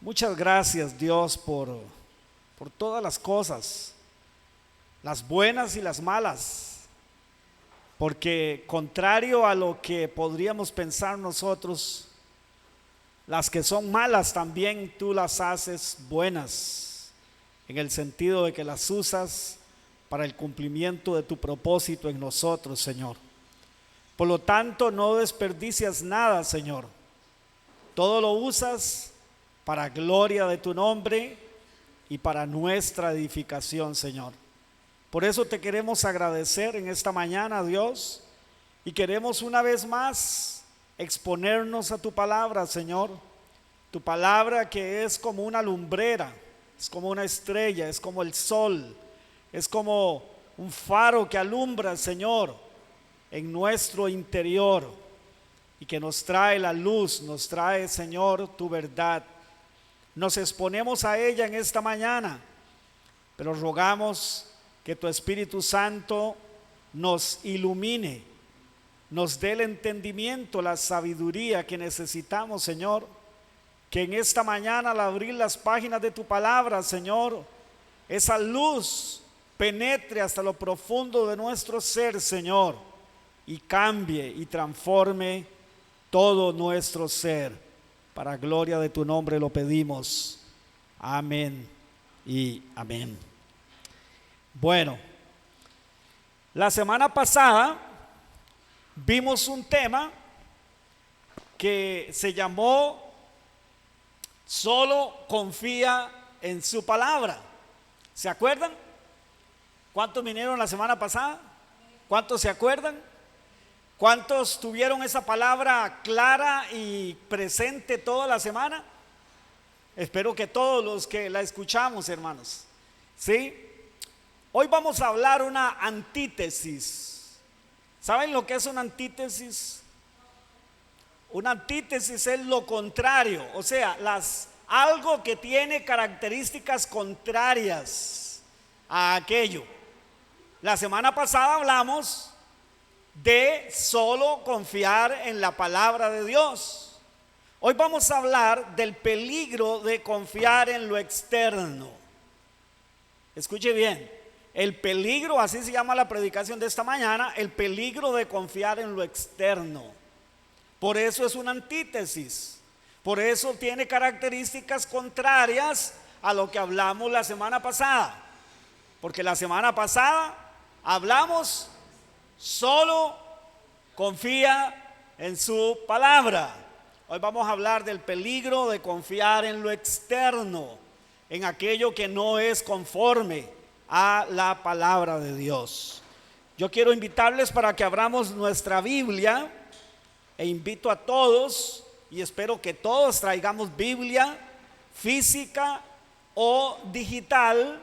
Muchas gracias, Dios, por todas las cosas, las buenas y las malas, porque contrario a lo que podríamos pensar nosotros, las que son malas también tú las haces buenas, en el sentido de que las usas para el cumplimiento de tu propósito en nosotros, Señor. Por lo tanto, no desperdicias nada, Señor. Todo lo usas para gloria de tu nombre y para nuestra edificación, Señor. Por eso te queremos agradecer en esta mañana, Dios, y queremos una vez más exponernos a tu palabra, Señor. Tu palabra que es como una lumbrera, es como una estrella, es como el sol, es como un faro que alumbra, Señor, en nuestro interior y que nos trae la luz, nos trae, Señor, tu verdad. Nos exponemos a ella en esta mañana, pero rogamos que tu Espíritu Santo nos ilumine, nos dé el entendimiento, la sabiduría que necesitamos, Señor. Que en esta mañana, al abrir las páginas de tu palabra, Señor, esa luz penetre hasta lo profundo de nuestro ser, Señor, y cambie y transforme todo nuestro ser. Para gloria de tu nombre lo pedimos. Amén y amén. Bueno, la semana pasada vimos un tema que se llamó Solo confía en su palabra. ¿Se acuerdan? ¿Cuántos vinieron la semana pasada? ¿Cuántos se acuerdan? ¿Cuántos tuvieron esa palabra clara y presente toda la semana? Espero que todos los que la escuchamos, hermanos. ¿Sí? Hoy vamos a hablar una antítesis. ¿Saben lo que es una antítesis? Una antítesis es lo contrario, o sea, algo que tiene características contrarias a aquello. La semana pasada hablamos de solo confiar en la palabra de Dios. Hoy vamos a hablar del peligro de confiar en lo externo. Escuche bien, el peligro, así se llama la predicación de esta mañana, el peligro de confiar en lo externo. Por eso es una antítesis, por eso tiene características contrarias a lo que hablamos la semana pasada. Porque la semana pasada hablamos solo confía en su palabra. Hoy vamos a hablar del peligro de confiar en lo externo, en aquello que no es conforme a la palabra de Dios. Yo quiero invitarles para que abramos nuestra Biblia e invito a todos, y espero que todos traigamos Biblia física o digital,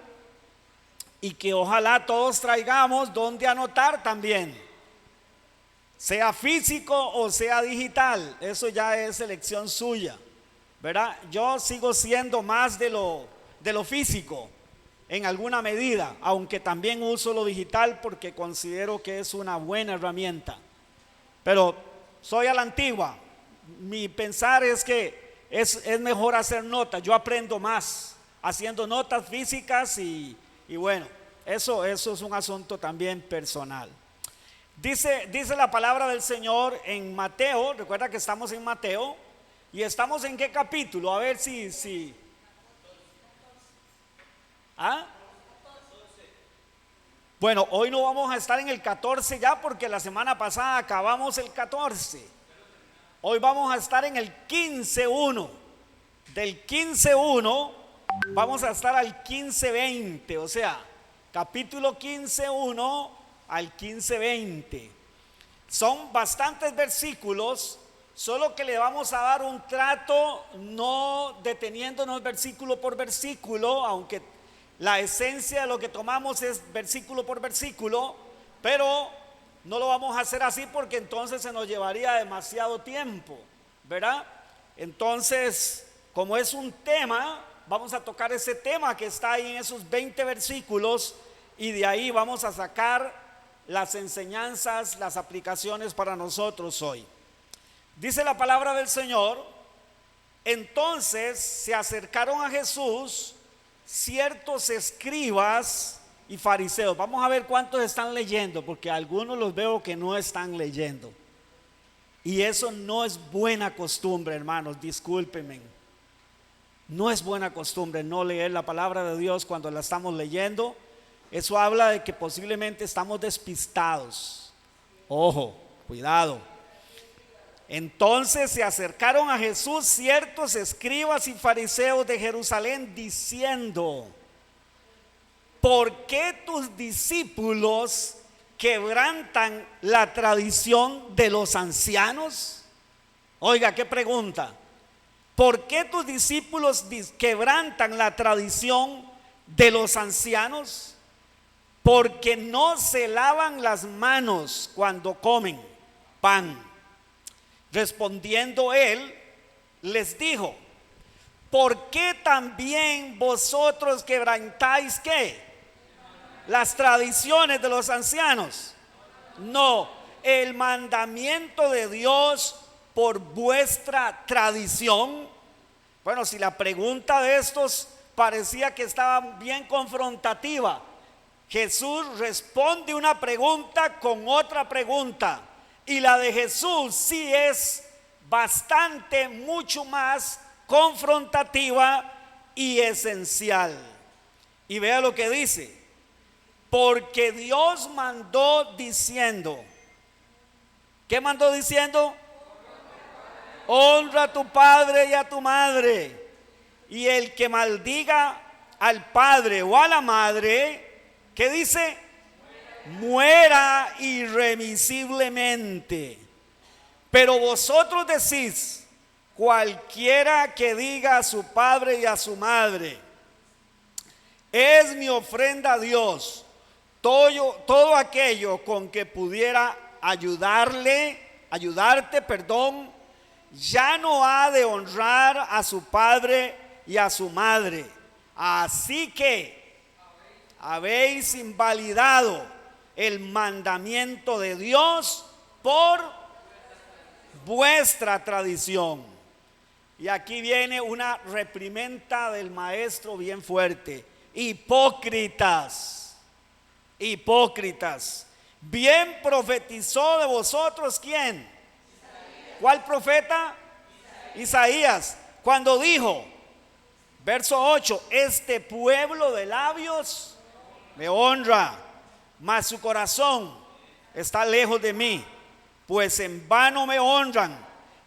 y que ojalá todos traigamos donde anotar también, sea físico o sea digital. Eso ya es elección suya, ¿verdad? Yo sigo siendo más de lo físico en alguna medida, aunque también uso lo digital porque considero que es una buena herramienta, pero soy a la antigua. Mi pensar es que es mejor hacer notas. Yo aprendo más haciendo notas físicas y bueno, eso es un asunto también personal. Dice la palabra del Señor en Mateo. Recuerda que estamos en Mateo. ¿Y estamos en qué capítulo? A ver si. ¿Ah? Bueno, hoy no vamos a estar en el 14 ya, porque la semana pasada acabamos el 14. Hoy vamos a estar en el 15:1. Del 15:1 vamos a estar al 15:20, o sea, capítulo 15:1 al 15:20. Son bastantes versículos, solo que le vamos a dar un trato, no deteniéndonos versículo por versículo, aunque la esencia de lo que tomamos es versículo por versículo, pero no lo vamos a hacer así porque entonces se nos llevaría demasiado tiempo, ¿verdad? Entonces, como es un tema, vamos a tocar ese tema que está ahí en esos 20 versículos, y de ahí vamos a sacar las enseñanzas, las aplicaciones para nosotros hoy. Dice la palabra del Señor Entonces se acercaron a Jesús ciertos escribas y fariseos. Vamos a ver cuántos están leyendo, porque algunos los veo que no están leyendo. Y eso no es buena costumbre, hermanos, discúlpenme. No es buena costumbre no leer la palabra de Dios cuando la estamos leyendo. Eso habla de que posiblemente estamos despistados. Ojo, cuidado. Entonces se acercaron a Jesús ciertos escribas y fariseos de Jerusalén diciendo: ¿por qué tus discípulos quebrantan la tradición de los ancianos? Oiga, qué pregunta. ¿Por qué tus discípulos quebrantan la tradición de los ancianos? Porque no se lavan las manos cuando comen pan. Respondiendo él, les dijo: ¿por qué también vosotros quebrantáis qué? Las tradiciones de los ancianos. No, el mandamiento de Dios por vuestra tradición. Bueno, si la pregunta de estos parecía que estaba bien confrontativa, Jesús responde una pregunta con otra pregunta. Y la de Jesús sí es bastante, mucho más confrontativa y esencial. Y vea lo que dice: porque Dios mandó diciendo, ¿qué mandó diciendo? Honra a tu padre y a tu madre. Y el que maldiga al padre o a la madre, ¿qué dice? Muera irremisiblemente. Pero vosotros decís: cualquiera que diga a su padre y a su madre, es mi ofrenda a Dios, todo aquello con que pudiera ayudarte, ya no ha de honrar a su padre y a su madre. Así que habéis invalidado el mandamiento de Dios por vuestra tradición. Y aquí viene una reprimenda del maestro bien fuerte. Hipócritas, hipócritas. Bien profetizó de vosotros ¿quién? ¿Cuál profeta? Isaías, cuando dijo, verso 8: este pueblo de labios me honra, mas su corazón está lejos de mí, pues en vano me honran,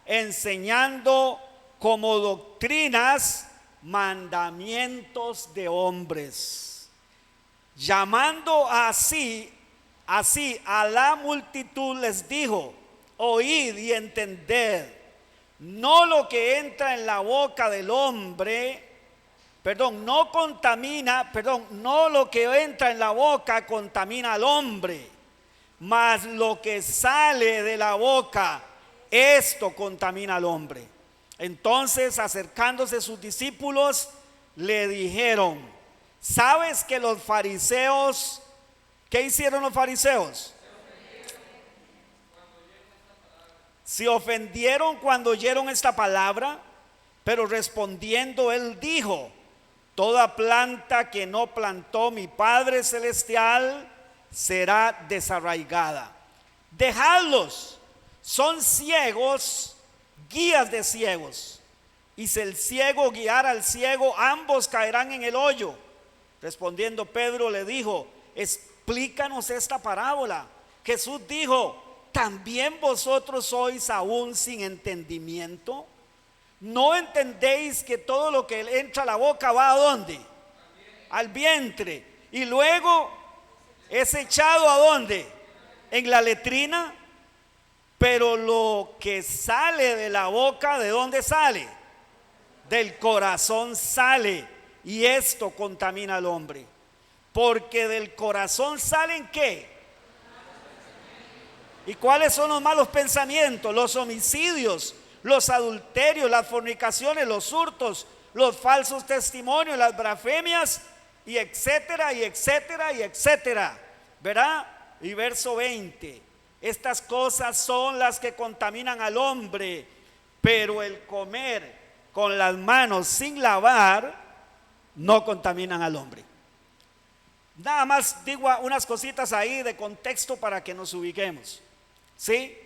enseñando como doctrinas mandamientos de hombres. Llamando así a la multitud les dijo: oíd y entended, no lo que entra en la boca del hombre, no lo que entra en la boca contamina al hombre, mas lo que sale de la boca, esto contamina al hombre. Entonces, acercándose sus discípulos, le dijeron: ¿sabes que los fariseos, qué hicieron los fariseos? Se ofendieron cuando oyeron esta palabra, pero respondiendo él dijo: toda planta que no plantó mi Padre Celestial será desarraigada. Dejadlos, son ciegos, guías de ciegos. Y si el ciego guiara al ciego, ambos caerán en el hoyo. Respondiendo Pedro le dijo: explícanos esta parábola. Jesús dijo: ¿también vosotros sois aún sin entendimiento? ¿No entendéis que todo lo que entra a la boca va a dónde? Al vientre. Y luego es echado a dónde? En la letrina. Pero lo que sale de la boca, ¿de dónde sale? Del corazón sale. Y esto contamina al hombre. Porque del corazón salen ¿qué? ¿Y cuáles son los malos pensamientos? Los homicidios, los adulterios, las fornicaciones, los hurtos, los falsos testimonios, las blasfemias, y etcétera, y etcétera, y etcétera. ¿Verdad? Y verso 20: estas cosas son las que contaminan al hombre, pero el comer con las manos sin lavar no contaminan al hombre. Nada más digo unas cositas ahí de contexto para que nos ubiquemos. ¿Sí?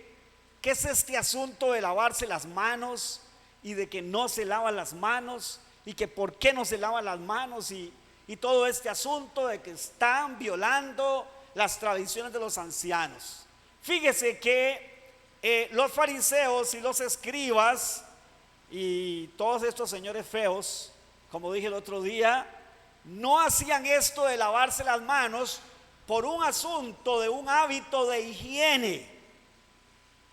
¿Qué es este asunto de lavarse las manos y de que no se lavan las manos y que por qué no se lavan las manos y todo este asunto de que están violando las tradiciones de los ancianos? Fíjese que los fariseos y los escribas y todos estos señores feos, como dije el otro día, no hacían esto de lavarse las manos por un asunto de un hábito de higiene.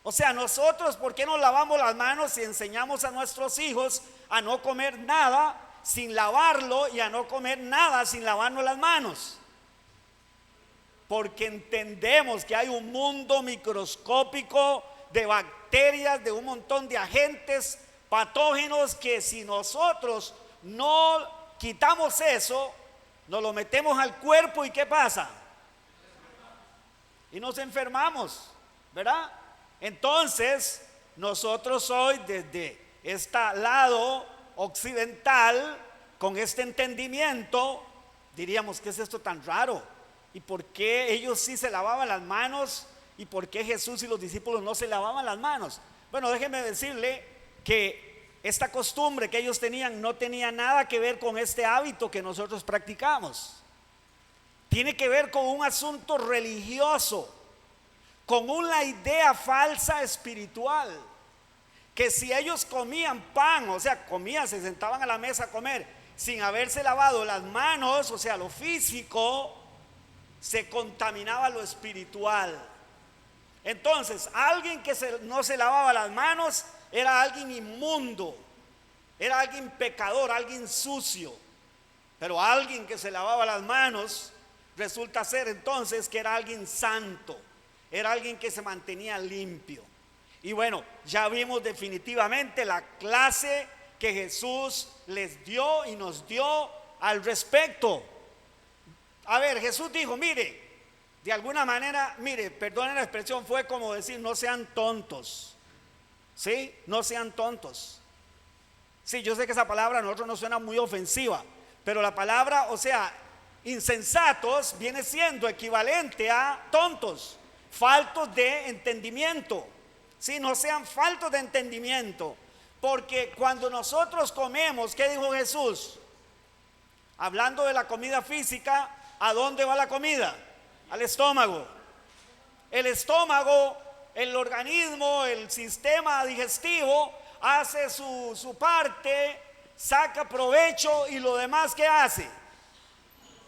O sea, nosotros, ¿por qué nos lavamos las manos y enseñamos a nuestros hijos a no comer nada sin lavarlo y a no comer nada sin lavarnos las manos? Porque entendemos que hay un mundo microscópico de bacterias, de un montón de agentes patógenos que si nosotros no quitamos eso, nos lo metemos al cuerpo y ¿qué pasa? Y nos enfermamos, ¿verdad? Entonces, nosotros hoy desde este lado occidental, con este entendimiento, diríamos, ¿qué es esto tan raro? ¿Y por qué ellos sí se lavaban las manos? ¿Y por qué Jesús y los discípulos no se lavaban las manos? Bueno, déjeme decirle que esta costumbre que ellos tenían no tenía nada que ver con este hábito que nosotros practicamos. Tiene que ver con un asunto religioso, con una idea falsa espiritual, que si ellos comían pan, o sea, comían, se sentaban a la mesa a comer sin haberse lavado las manos, o sea, lo físico, se contaminaba lo espiritual. Entonces, alguien que no se lavaba las manos era alguien inmundo, era alguien pecador, alguien sucio. Pero alguien que se lavaba las manos resulta ser entonces que era alguien santo, era alguien que se mantenía limpio. Y bueno, ya vimos definitivamente la clase que Jesús les dio y nos dio al respecto. A ver, Jesús dijo, mire, de alguna manera, mire, perdonen la expresión, fue como decir, no sean tontos. ¿Sí? No sean tontos. Sí, yo sé que esa palabra a nosotros nos suena muy ofensiva, pero la palabra, o sea, insensatos viene siendo equivalente a tontos, faltos de entendimiento. Sí, no sean faltos de entendimiento, porque cuando nosotros comemos, ¿qué dijo Jesús? Hablando de la comida física, ¿a dónde va la comida? Al estómago. El estómago, el organismo, el sistema digestivo hace su parte, saca provecho y lo demás ¿qué hace?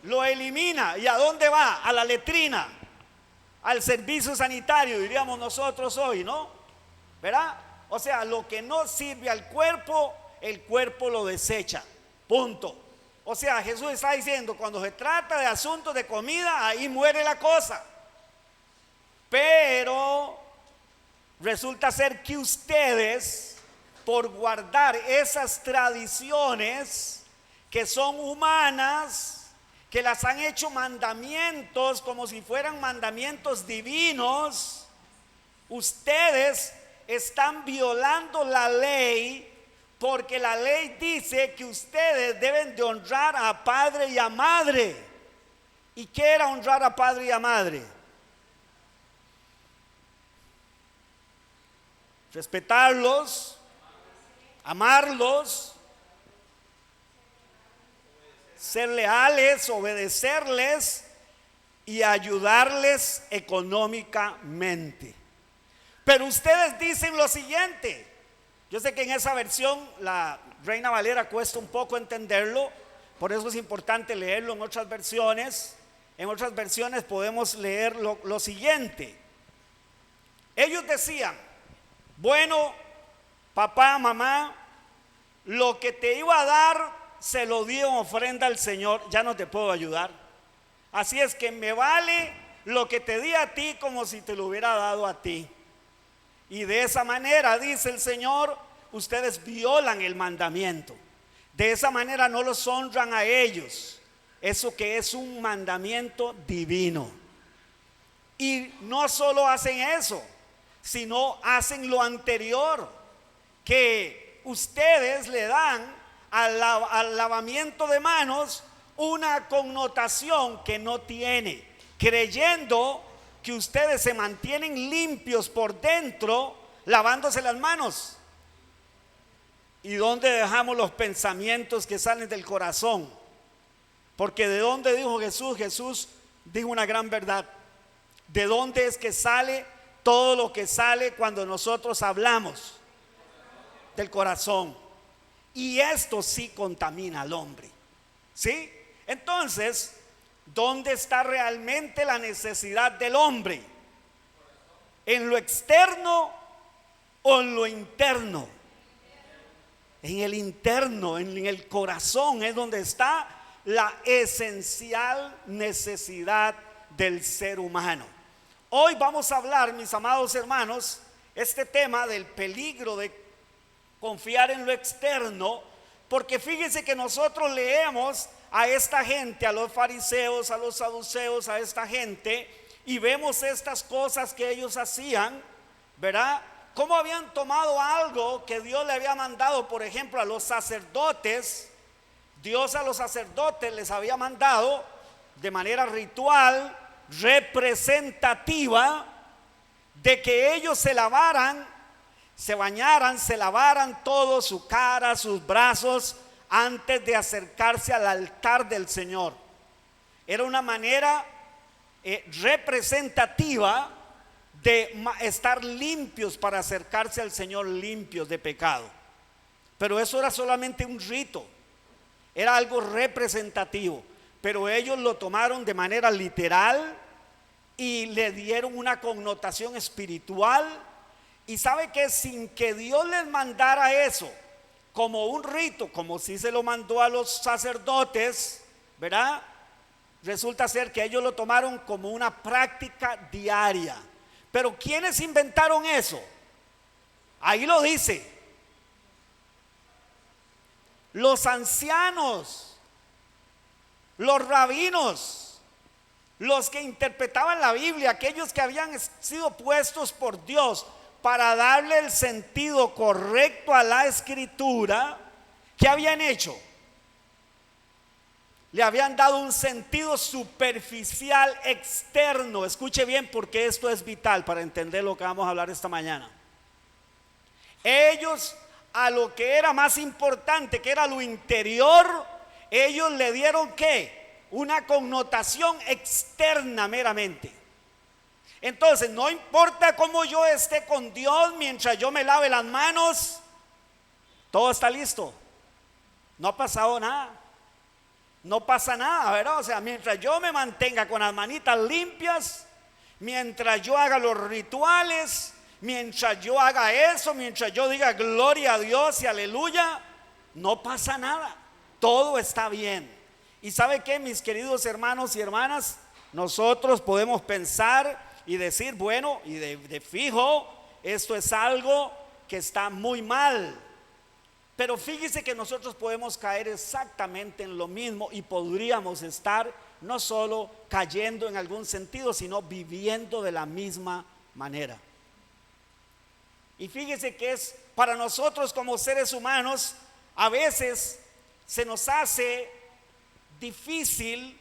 Lo elimina. ¿Y a dónde va? A la letrina, al servicio sanitario, diríamos nosotros hoy, ¿no? ¿Verdad? O sea, lo que no sirve al cuerpo, el cuerpo lo desecha. Punto. O sea, Jesús está diciendo, cuando se trata de asuntos de comida, ahí muere la cosa. Pero resulta ser que ustedes, por guardar esas tradiciones que son humanas, que las han hecho mandamientos como si fueran mandamientos divinos, ustedes están violando la ley, porque la ley dice que ustedes deben de honrar a padre y a madre. ¿Y qué era honrar a padre y a madre? Respetarlos, amarlos, ser leales, obedecerles y ayudarles económicamente. Pero ustedes dicen lo siguiente. Yo sé que en esa versión, la Reina Valera, cuesta un poco entenderlo, por eso es importante leerlo en otras versiones. En otras versiones podemos leer lo siguiente. Ellos decían, bueno, papá, mamá, lo que te iba a dar se lo di en ofrenda al Señor, ya no te puedo ayudar. Así es que me vale lo que te di a ti como si te lo hubiera dado a ti. Y de esa manera, dice el Señor, ustedes violan el mandamiento. De esa manera no los honran a ellos. Eso que es un mandamiento divino. Y no solo hacen eso, sino hacen lo anterior, que ustedes le dan al lavamiento de manos una connotación que no tiene, creyendo que ustedes se mantienen limpios por dentro lavándose las manos. ¿Y dónde dejamos los pensamientos que salen del corazón? Porque ¿de dónde dijo Jesús? Jesús dijo una gran verdad. ¿De dónde es que sale todo lo que sale cuando nosotros hablamos? Del corazón. Y esto sí contamina al hombre, ¿sí? Entonces, ¿dónde está realmente la necesidad del hombre? ¿En lo externo o en lo interno? En el interno, en el corazón es donde está la esencial necesidad del ser humano. Hoy vamos a hablar, mis amados hermanos, este tema del peligro de confiar en lo externo, porque fíjense que nosotros leemos a esta gente, a los fariseos, a los saduceos, a esta gente, y vemos estas cosas que ellos hacían, ¿verdad? Cómo habían tomado algo que Dios le había mandado, por ejemplo, a los sacerdotes. Dios a los sacerdotes les había mandado de manera ritual, representativa, de que ellos se lavaran, se bañaran, se lavaran todo, su cara, sus brazos, antes de acercarse al altar del Señor. Era una manera representativa de estar limpios para acercarse al Señor, limpios de pecado. Pero eso era solamente un rito, era algo representativo, pero ellos lo tomaron de manera literal y le dieron una connotación espiritual. Y sabe que sin que Dios les mandara eso como un rito, como si se lo mandó a los sacerdotes, ¿verdad? Resulta ser que ellos lo tomaron como una práctica diaria. Pero ¿quiénes inventaron eso? Ahí lo dice. Los ancianos, los rabinos, los que interpretaban la Biblia, aquellos que habían sido puestos por Dios para darle el sentido correcto a la escritura. ¿Qué habían hecho? Le habían dado un sentido superficial externo. Escuche bien, porque esto es vital para entender lo que vamos a hablar esta mañana. Ellos, a lo que era más importante, que era lo interior, ellos le dieron ¿qué? Una connotación externa meramente. Entonces, no importa cómo yo esté con Dios, mientras yo me lave las manos, todo está listo. No ha pasado nada. No pasa nada, ¿verdad? O sea, mientras yo me mantenga con las manitas limpias, mientras yo haga los rituales, mientras yo haga eso, mientras yo diga gloria a Dios y aleluya, no pasa nada. Todo está bien. ¿Y sabe qué, mis queridos hermanos y hermanas? Nosotros podemos pensar y decir, bueno, y de fijo, esto es algo que está muy mal. Pero fíjese que nosotros podemos caer exactamente en lo mismo y podríamos estar no solo cayendo en algún sentido, sino viviendo de la misma manera. Y fíjese que es para nosotros como seres humanos, a veces se nos hace difícil.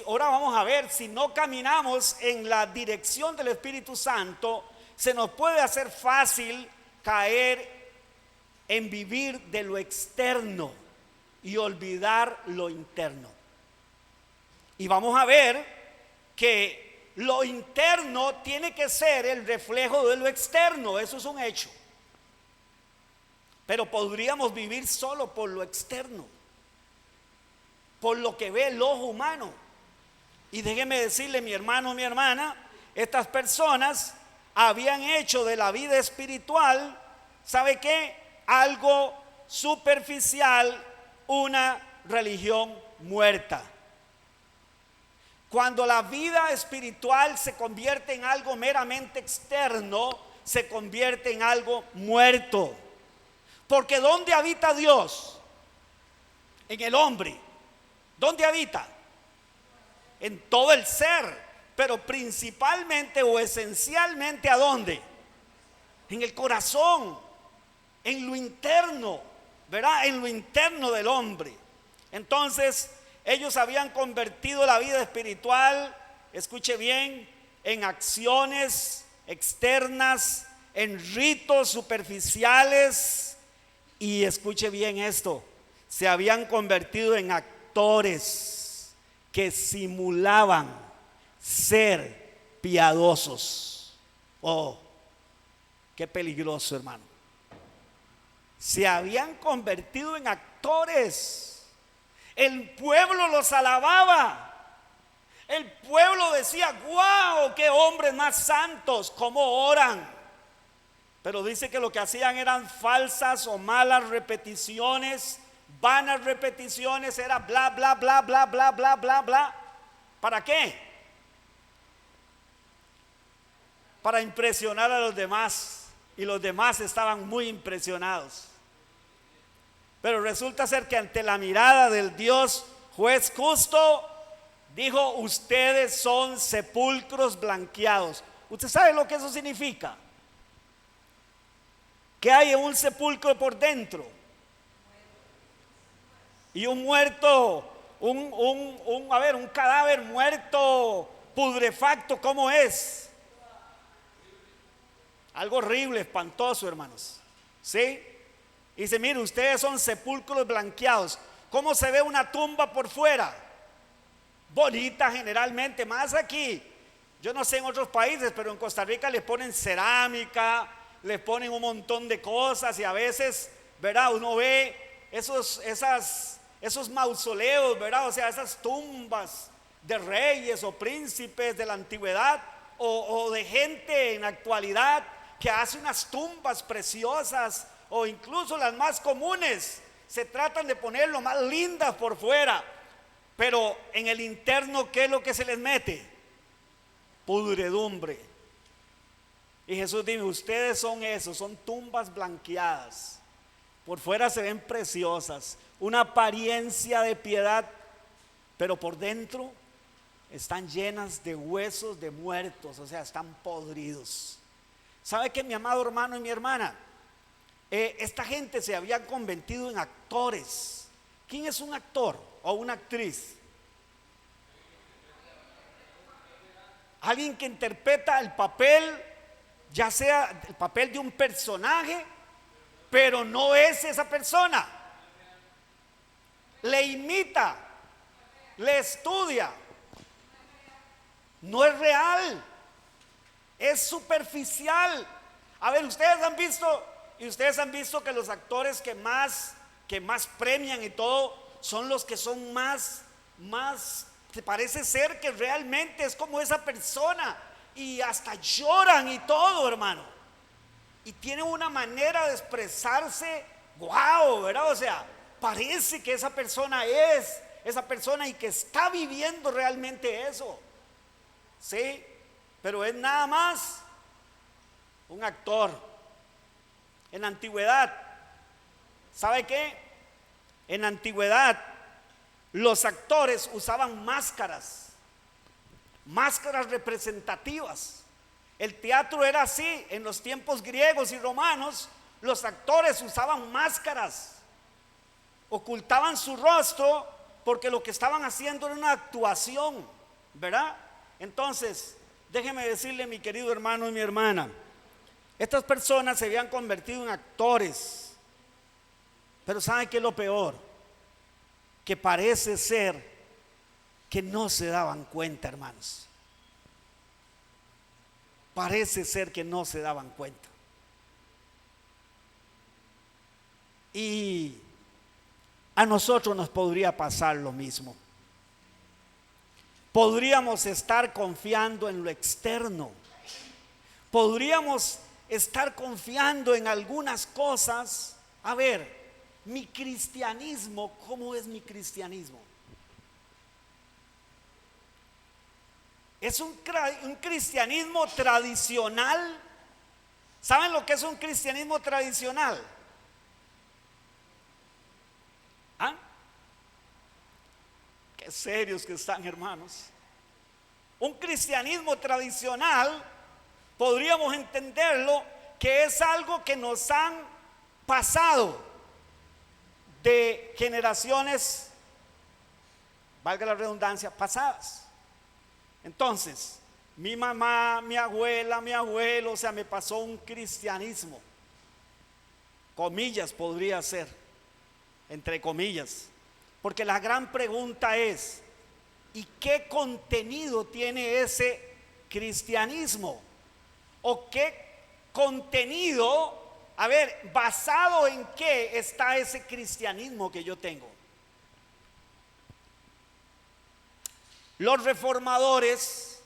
Ahora vamos a ver, si no caminamos en la dirección del Espíritu Santo, se nos puede hacer fácil caer en vivir de lo externo y olvidar lo interno. Y vamos a ver que lo interno tiene que ser el reflejo de lo externo, eso es un hecho. Pero podríamos vivir solo por lo externo, por lo que ve el ojo humano. Y déjeme decirle, mi hermano, mi hermana, estas personas habían hecho de la vida espiritual, ¿sabe qué? Algo superficial, una religión muerta. Cuando la vida espiritual se convierte en algo meramente externo, se convierte en algo muerto. Porque ¿dónde habita Dios? En el hombre. ¿Dónde habita? En todo el ser, pero principalmente o esencialmente ¿a dónde? En el corazón. en lo interno, ¿verdad? En lo interno del hombre. Entonces, ellos habían convertido la vida espiritual, escuche bien, en acciones externas, en ritos superficiales, y escuche bien esto, se habían convertido en actores que simulaban ser piadosos. Oh, qué peligroso, hermano. Se habían convertido en actores. El pueblo los alababa. El pueblo decía: ¡guau! ¡Qué hombres más santos! ¿Cómo oran? Pero dice que lo que hacían eran falsas o malas repeticiones, vanas repeticiones. Era bla, bla, bla, bla, bla, bla, bla, bla. ¿Para qué? Para impresionar a los demás. Y los demás estaban muy impresionados. Pero resulta ser que ante la mirada del Dios juez justo, dijo: ustedes son sepulcros blanqueados. ¿Usted sabe lo que eso significa? ¿Qué hay en un sepulcro por dentro? Y un muerto, un cadáver muerto, putrefacto, ¿cómo es? Algo horrible, espantoso, hermanos. ¿Sí? Y dice: mire, ustedes son sepulcros blanqueados. ¿Cómo se ve una tumba por fuera? Bonita generalmente, más aquí. Yo no sé en otros países, pero en Costa Rica le ponen cerámica, le ponen un montón de cosas, y a veces, ¿verdad? Uno ve esos mausoleos, ¿verdad? O sea, esas tumbas de reyes o príncipes de la antigüedad, o de gente en la actualidad que hace unas tumbas preciosas, o incluso las más comunes, se tratan de poner lo más lindas por fuera, pero en el interno, ¿qué es lo que se les mete? Pudredumbre. Y Jesús dice: ustedes son esos, son tumbas blanqueadas. Por fuera se ven preciosas, una apariencia de piedad, pero por dentro están llenas de huesos de muertos, o sea, están podridos. ¿Sabe qué, mi amado hermano y mi hermana? Esta gente se había convertido en actores. ¿Quién es un actor o una actriz? Alguien que interpreta el papel, ya sea el papel de un personaje, pero no es esa persona. Le imita, le estudia. No es real, es superficial. A ver, ustedes han visto que los actores que más premian y todo son los que son más te parece ser que realmente es como esa persona, y hasta lloran y todo, hermano, y tienen una manera de expresarse, wow, ¿verdad? O sea, parece que esa persona es esa persona y que está viviendo realmente eso. Sí, pero es nada más un actor. En la antigüedad, ¿sabe qué? En la antigüedad los actores usaban máscaras representativas. El teatro era así. En los tiempos griegos y romanos, los actores usaban máscaras, ocultaban su rostro, porque lo que estaban haciendo era una actuación, ¿verdad? Entonces, déjeme decirle, mi querido hermano y mi hermana, estas personas se habían convertido en actores. Pero ¿saben qué es lo peor? Que parece ser que no se daban cuenta, hermanos. Parece ser que no se daban cuenta. Y a nosotros nos podría pasar lo mismo. Podríamos estar confiando en lo externo. Podríamos estar confiando en algunas cosas. A ver, mi cristianismo, ¿cómo es mi cristianismo? Es un cristianismo tradicional. ¿Saben lo que es un cristianismo tradicional? ¿Ah? Qué serios que están, hermanos. Un cristianismo tradicional, podríamos entenderlo, que es algo que nos han pasado de generaciones, valga la redundancia, pasadas. Entonces, mi mamá, mi abuela, mi abuelo, o sea, me pasó un cristianismo, comillas podría ser, entre comillas, porque la gran pregunta es, ¿y qué contenido tiene ese cristianismo? ¿O qué contenido, a ver, basado en qué está ese cristianismo que yo tengo? Los reformadores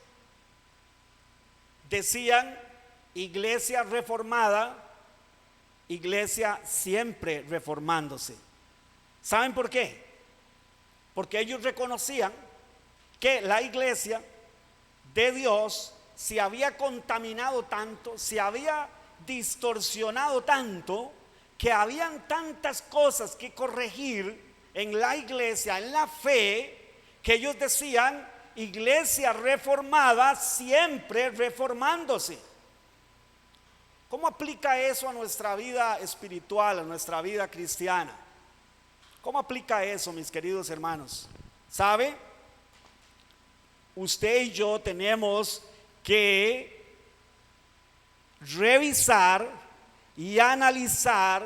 decían iglesia reformada, iglesia siempre reformándose. ¿Saben por qué? Porque ellos reconocían que la iglesia de Dios se había contaminado tanto, se había distorsionado tanto, que habían tantas cosas que corregir en la iglesia, en la fe, que ellos decían iglesia reformada siempre reformándose. ¿Cómo aplica eso a nuestra vida espiritual, a nuestra vida cristiana? ¿Cómo aplica eso, mis queridos hermanos? ¿Sabe? Usted y yo tenemos que revisar y analizar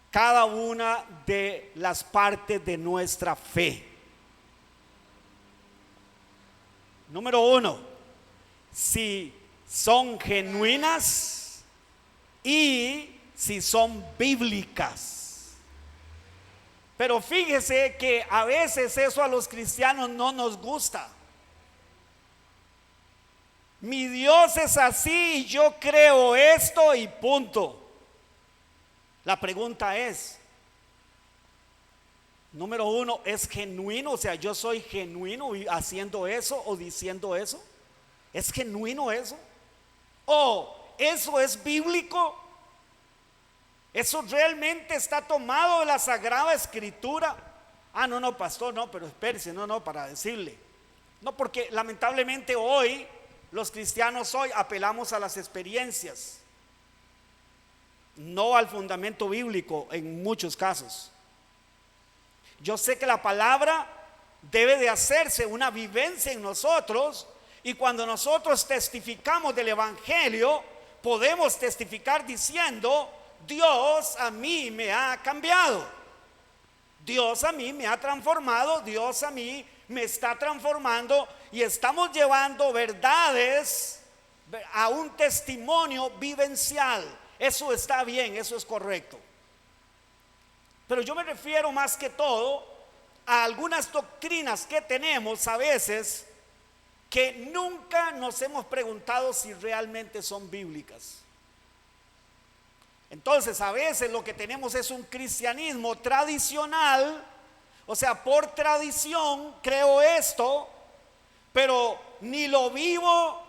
cada una de las partes de nuestra fe. Número 1, si son genuinas y si son bíblicas. Pero fíjese que a veces eso a los cristianos no nos gusta. Mi Dios es así y yo creo esto y punto. La pregunta es, número 1, ¿es genuino? O sea, yo soy genuino haciendo eso o diciendo eso. ¿Es genuino eso? ¿O eso es bíblico? ¿Eso realmente está tomado de la Sagrada Escritura? Ah, no, pastor, no, pero espérese, no, para decirle. No, porque lamentablemente hoy los cristianos apelamos a las experiencias, no al fundamento bíblico en muchos casos. Yo sé que la palabra debe de hacerse una vivencia en nosotros, y cuando nosotros testificamos del evangelio, podemos testificar diciendo: Dios a mí me ha cambiado, Dios a mí me ha transformado, Dios a mí me está transformando, y estamos llevando verdades a un testimonio vivencial. Eso está bien, eso es correcto. Pero yo me refiero más que todo a algunas doctrinas que tenemos a veces que nunca nos hemos preguntado si realmente son bíblicas. Entonces a veces lo que tenemos es un cristianismo tradicional, o sea, por tradición creo esto, pero ni lo vivo,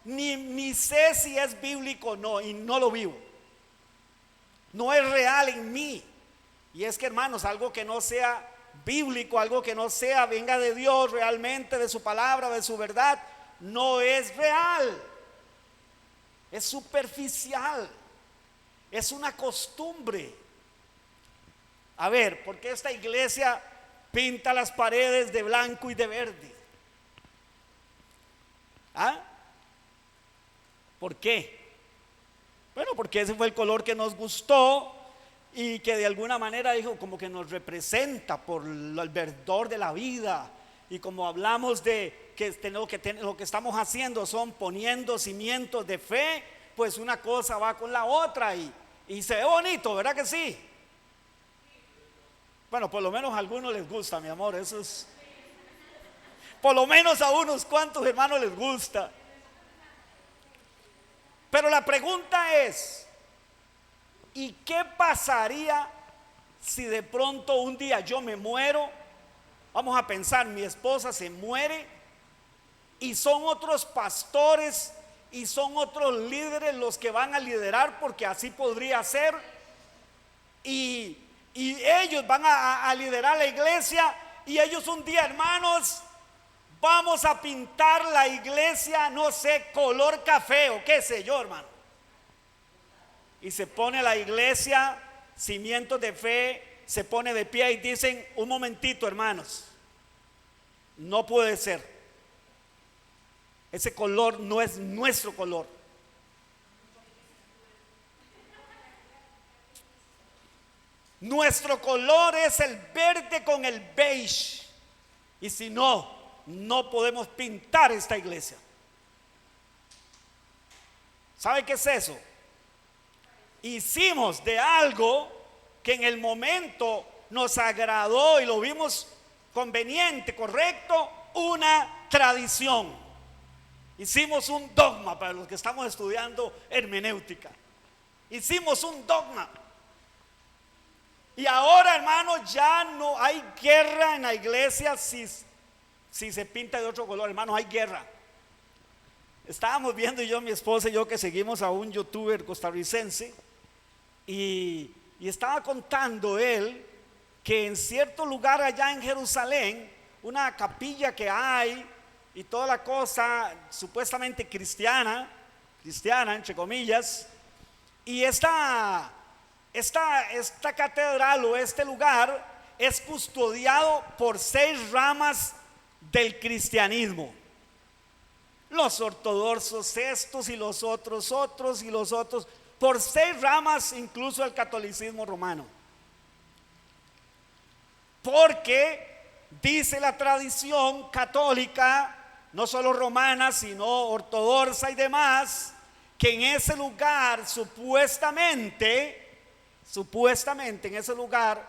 ni sé si es bíblico o no, y no lo vivo. No es real en mí. Y es que, hermanos, algo que no sea bíblico, algo que no sea, venga de Dios realmente, de su palabra, de su verdad, no es real. Es superficial. Es una costumbre. A ver, ¿por qué esta iglesia pinta las paredes de blanco y de verde? ¿Ah? ¿Por qué? Bueno, porque ese fue el color que nos gustó y que de alguna manera dijo como que nos representa por el verdor de la vida. Y como hablamos de que lo que estamos haciendo son poniendo cimientos de fe, pues una cosa va con la otra y se ve bonito, ¿verdad que sí? Bueno, por lo menos a algunos les gusta, mi amor, eso es. Por lo menos a unos cuantos hermanos les gusta. Pero la pregunta es, ¿y qué pasaría si de pronto un día yo me muero? Vamos a pensar, mi esposa se muere y son otros pastores y son otros líderes los que van a liderar, porque así podría ser, y ellos van a liderar la iglesia, y ellos un día, hermanos, vamos a pintar la iglesia, no sé, color café o qué sé yo, hermano. Y se pone la iglesia, Cimientos de Fe se pone de pie y dicen: un momentito, hermanos, no puede ser. Ese color no es nuestro color. Nuestro color es el verde con el beige. Y si no, no podemos pintar esta iglesia. ¿Sabe qué es eso? Hicimos de algo que en el momento nos agradó y lo vimos conveniente, correcto, una tradición. Hicimos un dogma para los que estamos estudiando hermenéutica. Hicimos un dogma. Y ahora, hermanos, ya no hay guerra en la iglesia si se pinta de otro color. Hermanos, hay guerra. Estábamos viendo yo, mi esposa y yo, que seguimos a un youtuber costarricense, y estaba contando él que en cierto lugar allá en Jerusalén, una capilla que hay y toda la cosa supuestamente cristiana entre comillas, y esta catedral o este lugar es custodiado por 6 ramas del cristianismo. Los ortodoxos estos y los otros y los otros, por 6 ramas, incluso el catolicismo romano. Porque dice la tradición católica, no solo romana, sino ortodoxa y demás, que en ese lugar supuestamente en ese lugar,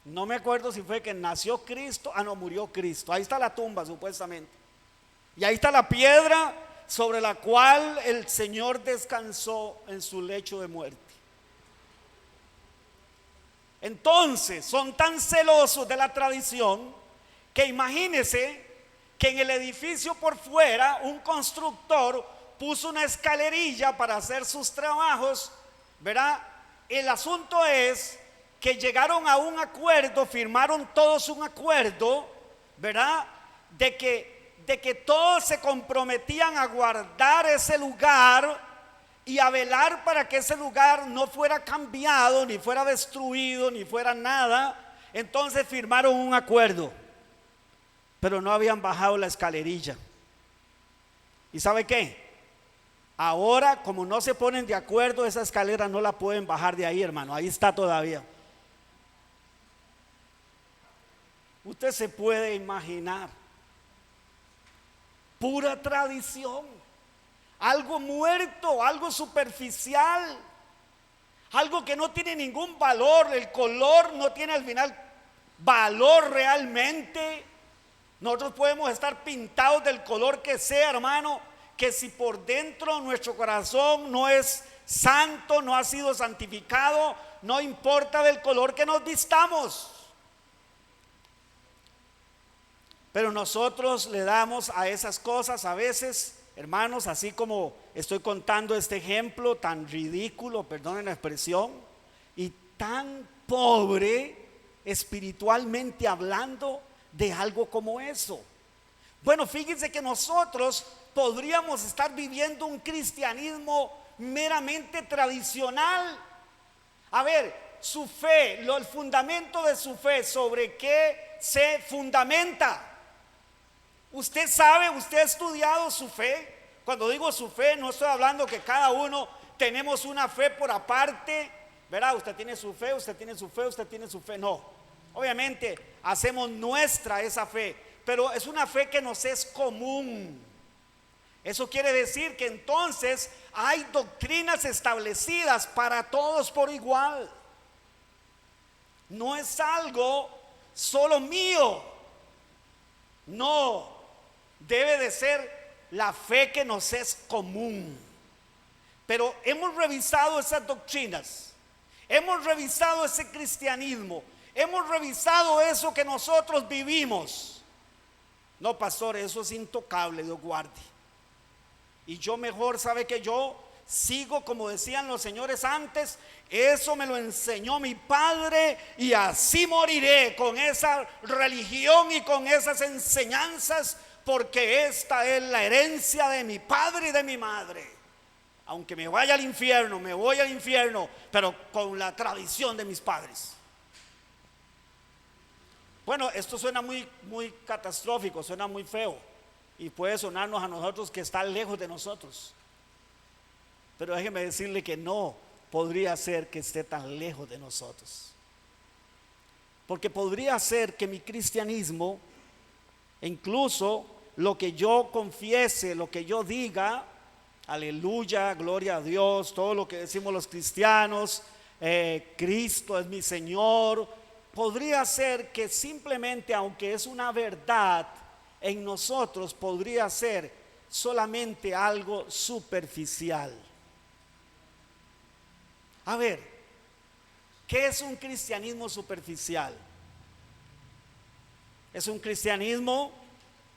no me acuerdo si fue que nació Cristo, no, murió Cristo. Ahí está la tumba supuestamente. Y ahí está la piedra sobre la cual el Señor descansó en su lecho de muerte. Entonces, son tan celosos de la tradición que imagínense que en el edificio por fuera un constructor puso una escalerilla para hacer sus trabajos, ¿verdad? El asunto es que llegaron a un acuerdo, firmaron todos un acuerdo, ¿verdad? De que todos se comprometían a guardar ese lugar y a velar para que ese lugar no fuera cambiado, ni fuera destruido, ni fuera nada. Entonces firmaron un acuerdo, pero no habían bajado la escalerilla. ¿Y sabe qué? Ahora, como no se ponen de acuerdo, esa escalera no la pueden bajar de ahí, hermano. Ahí está todavía. Usted se puede imaginar. Pura tradición. Algo muerto, algo superficial. Algo que no tiene ningún valor. El color no tiene al final valor realmente. Nosotros podemos estar pintados del color que sea, hermano, que si por dentro nuestro corazón no es santo, no ha sido santificado, no importa del color que nos vistamos. Pero nosotros le damos a esas cosas a veces, hermanos, así como estoy contando este ejemplo tan ridículo, perdonen la expresión, y tan pobre espiritualmente hablando de algo como eso. Bueno, fíjense que nosotros podríamos estar viviendo un cristianismo meramente tradicional. A ver, su fe, el fundamento de su fe, ¿sobre qué se fundamenta? Usted sabe, usted ha estudiado su fe. Cuando digo su fe, no estoy hablando que cada uno tenemos una fe por aparte, ¿verdad? Usted tiene su fe, usted tiene su fe, usted tiene su fe. No, obviamente hacemos nuestra esa fe, pero es una fe que nos es común. Eso quiere decir que entonces hay doctrinas establecidas para todos por igual. No es algo solo mío. No, debe de ser la fe que nos es común. Pero hemos revisado esas doctrinas, hemos revisado ese cristianismo, hemos revisado eso que nosotros vivimos. No, pastor, eso es intocable, Dios guarde. Y yo mejor, ¿sabe que yo sigo como decían los señores antes? Eso me lo enseñó mi padre y así moriré con esa religión y con esas enseñanzas, porque esta es la herencia de mi padre y de mi madre. aunque me vaya al infierno, me voy al infierno, pero con la tradición de mis padres. Bueno, esto suena muy catastrófico, suena muy feo y puede sonarnos a nosotros que está lejos de nosotros. Pero déjeme decirle que no podría ser que esté tan lejos de nosotros. Porque podría ser que mi cristianismo, incluso lo que yo confiese, lo que yo diga, aleluya, gloria a Dios, todo lo que decimos los cristianos, Cristo es mi Señor, podría ser que simplemente, aunque es una verdad, en nosotros podría ser solamente algo superficial. A ver, ¿qué es un cristianismo superficial? Es un cristianismo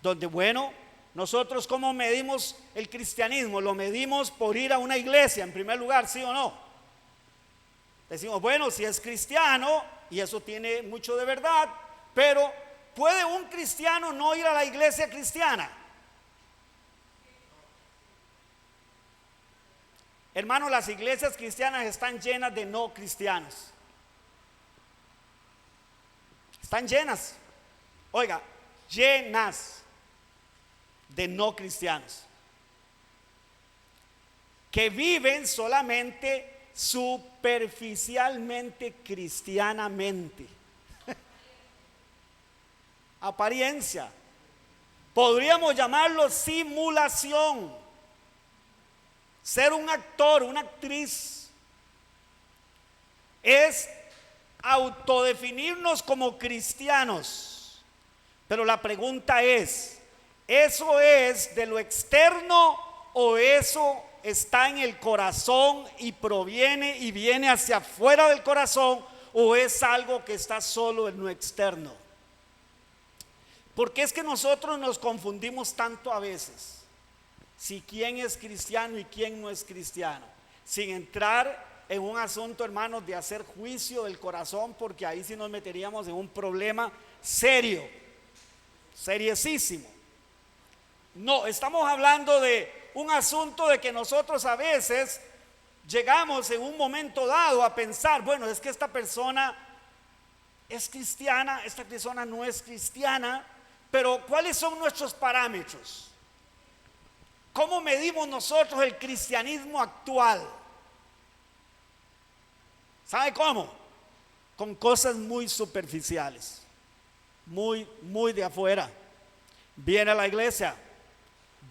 donde, bueno, nosotros ¿cómo medimos el cristianismo? Lo medimos por ir a una iglesia en primer lugar, ¿sí o no? Decimos, bueno, si es cristiano, y eso tiene mucho de verdad, pero ¿puede un cristiano no ir a la iglesia cristiana? Hermano, las iglesias cristianas están llenas de no cristianos. Están llenas, oiga, llenas de no cristianos que viven solamente superficialmente cristianamente. Apariencia, podríamos llamarlo simulación, ser un actor, una actriz, es autodefinirnos como cristianos. Pero la pregunta es, ¿eso es de lo externo o eso está en el corazón y proviene y viene hacia afuera del corazón, o es algo que está solo en lo externo? Porque es que nosotros nos confundimos tanto a veces, si quién es cristiano y quién no es cristiano, sin entrar en un asunto, hermanos, de hacer juicio del corazón, porque ahí sí nos meteríamos en un problema serio, seriosísimo. No, estamos hablando de un asunto de que nosotros a veces llegamos en un momento dado a pensar, bueno, es que esta persona es cristiana, esta persona no es cristiana, pero ¿cuáles son nuestros parámetros? ¿Cómo medimos nosotros el cristianismo actual? ¿Sabe cómo? Con cosas muy superficiales, muy de afuera. Viene a la iglesia,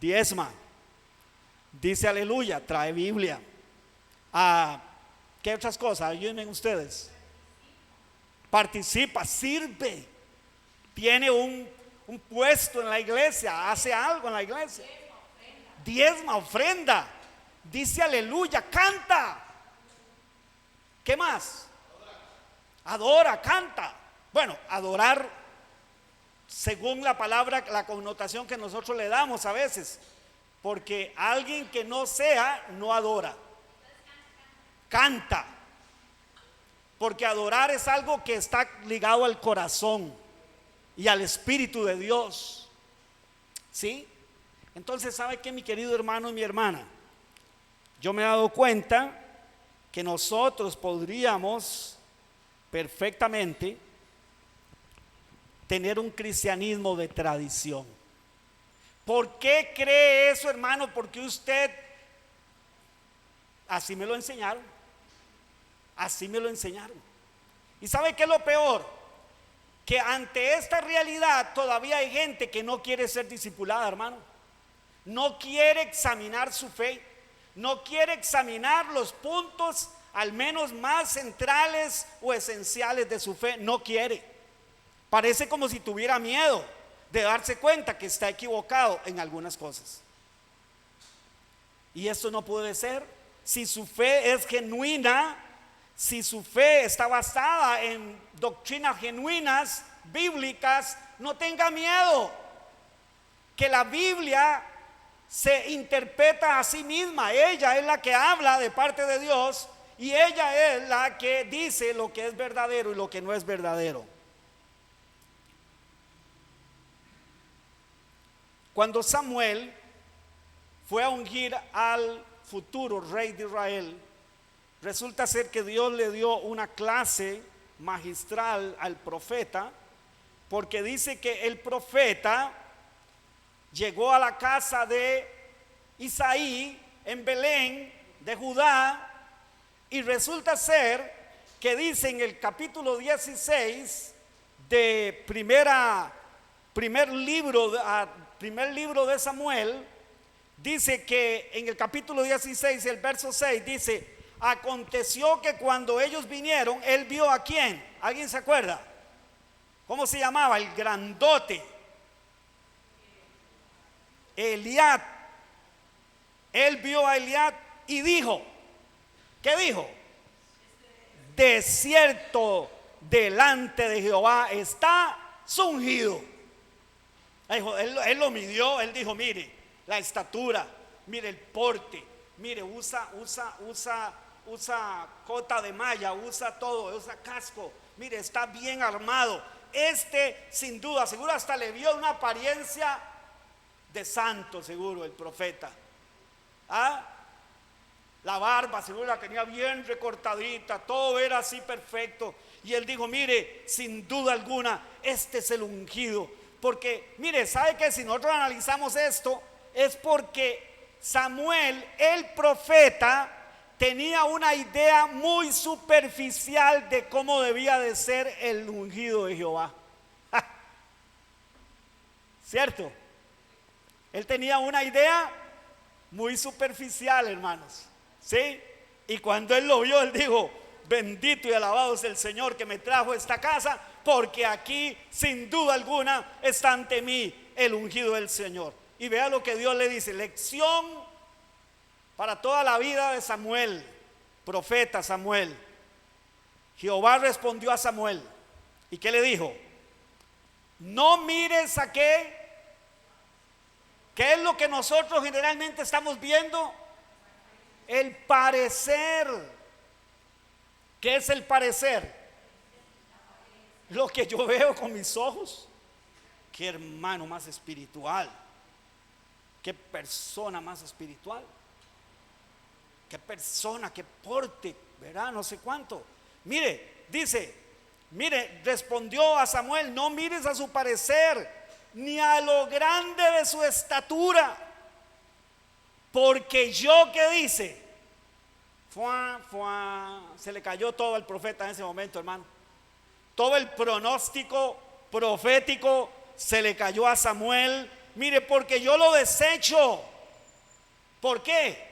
diezma, dice aleluya, trae Biblia. ¿Qué otras cosas? Ayúdenme ustedes. Participa, sirve, tiene un puesto en la iglesia, hace algo en la iglesia. Diezma, ofrenda, dice aleluya, canta. ¿Qué más? Adora, canta. Bueno, adorar, según la palabra, la connotación que nosotros le damos a veces, porque alguien que no sea, no adora. Canta, porque adorar es algo que está ligado al corazón y al Espíritu de Dios. ¿Sí? Entonces, ¿sabe qué, mi querido hermano y mi hermana? Yo me he dado cuenta que nosotros podríamos perfectamente tener un cristianismo de tradición. ¿Por qué cree eso, hermano? Porque usted, así me lo enseñaron, así me lo enseñaron. ¿Y sabe qué es lo peor? Que ante esta realidad todavía hay gente que no quiere ser discipulada, hermano. No quiere examinar su fe, no quiere examinar los puntos al menos más centrales o esenciales de su fe, no quiere. Parece como si tuviera miedo de darse cuenta que está equivocado en algunas cosas. Y esto no puede ser. Si su fe es genuina, si su fe está basada en doctrinas genuinas, bíblicas, no tenga miedo. Que la Biblia se interpreta a sí misma. Ella es la que habla de parte de Dios y ella es la que dice lo que es verdadero y lo que no es verdadero. Cuando Samuel fue a ungir al futuro rey de Israel, resulta ser que Dios le dio una clase magistral al profeta, porque dice que el profeta llegó a la casa de Isaí en Belén de Judá, y resulta ser que dice en el capítulo 16 de primer libro de Samuel, dice que en el capítulo 16, el verso 6 dice: aconteció que cuando ellos vinieron, él vio ¿a quién? ¿Alguien se acuerda? ¿Cómo se llamaba? El grandote, Eliab. Él vio a Eliab y dijo, ¿qué dijo? De cierto delante de Jehová está su ungido. Él lo midió, él dijo, mire la estatura, mire el porte, mire, usa cota de malla, usa todo, usa casco, mire, está bien armado. Sin duda, seguro hasta le vio una apariencia de santo, seguro, el profeta. La barba seguro la tenía bien recortadita, todo era así perfecto. Y él dijo, mire, sin duda alguna, este es el ungido. Porque, mire, ¿sabe qué? Si nosotros analizamos esto, es porque Samuel, el profeta, tenía una idea muy superficial de cómo debía de ser el ungido de Jehová. ¿Cierto? Él tenía una idea muy superficial, hermanos. ¿Sí? Y cuando él lo vio, él dijo, bendito y alabado es el Señor que me trajo a esta casa, porque aquí sin duda alguna está ante mí el ungido del Señor. Y vea lo que Dios le dice, lección para toda la vida de Samuel, profeta Samuel. Jehová respondió a Samuel, ¿y qué le dijo? No mires a qué es lo que nosotros generalmente estamos viendo, el parecer. ¿Qué es el parecer? Lo que yo veo con mis ojos. Qué hermano más espiritual, qué persona más espiritual, qué persona, qué porte, ¿verdad? No sé cuánto. Mire, dice, mire, respondió a Samuel, no mires a su parecer, ni a lo grande de su estatura, porque yo, ¿qué dice? Se le cayó todo al profeta en ese momento, hermano. Todo el pronóstico profético se le cayó a Samuel. Mire, porque yo lo desecho. ¿Por qué?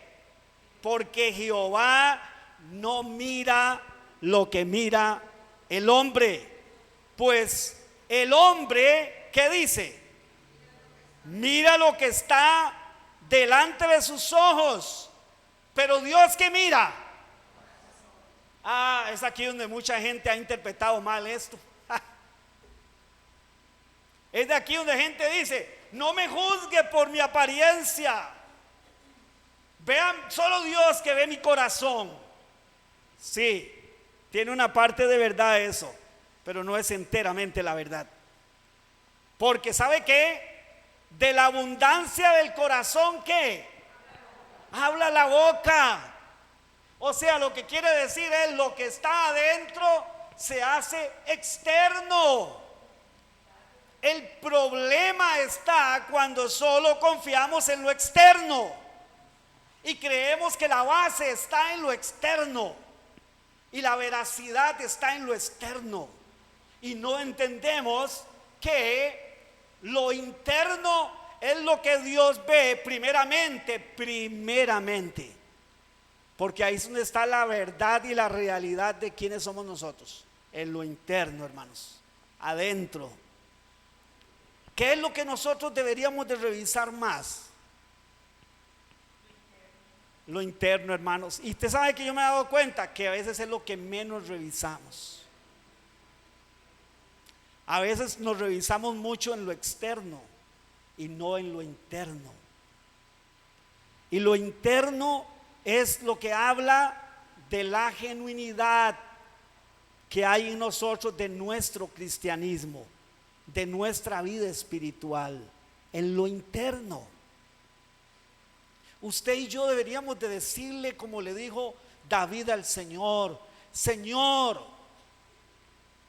Porque Jehová no mira lo que mira el hombre. Pues el hombre, ¿qué dice? Mira lo que está delante de sus ojos. Pero Dios, ¿qué mira? Es aquí donde mucha gente ha interpretado mal esto. Es de aquí donde gente dice, no me juzgue por mi apariencia. Vean, solo Dios que ve mi corazón. Sí, tiene una parte de verdad eso, pero no es enteramente la verdad. Porque ¿sabe qué? De la abundancia del corazón, ¿qué? Habla la boca. O sea, lo que quiere decir es lo que está adentro se hace externo. El problema está cuando solo confiamos en lo externo y creemos que la base está en lo externo y la veracidad está en lo externo, y no entendemos que lo interno es lo que Dios ve primeramente, porque ahí es donde está la verdad y la realidad de quiénes somos nosotros, en lo interno, hermanos, adentro. ¿Qué es lo que nosotros deberíamos de revisar más? Lo interno, hermanos. Y usted sabe que yo me he dado cuenta que a veces es lo que menos revisamos. A veces nos revisamos mucho en lo externo y no en lo interno. Y lo interno es lo que habla de la genuinidad que hay en nosotros, de nuestro cristianismo, de nuestra vida espiritual, en lo interno. Usted y yo deberíamos de decirle como le dijo David al Señor: Señor,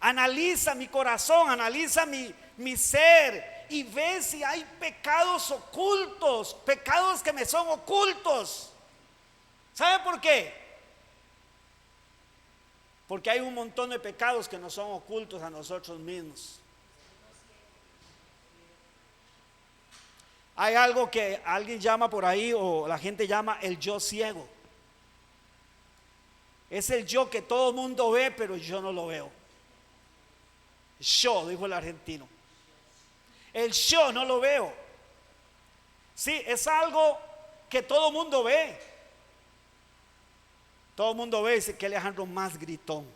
analiza mi corazón, analiza mi ser y ve si hay pecados ocultos, pecados que me son ocultos. ¿Sabe por qué? Porque hay un montón de pecados que nos son ocultos a nosotros mismos. Hay algo que alguien llama por ahí, o la gente llama el yo ciego. Es el yo que todo el mundo ve, pero yo no lo veo. Yo, dijo el argentino. El yo no lo veo. Sí, es algo que todo el mundo ve. Todo el mundo ve y dice que Alejandro más gritón.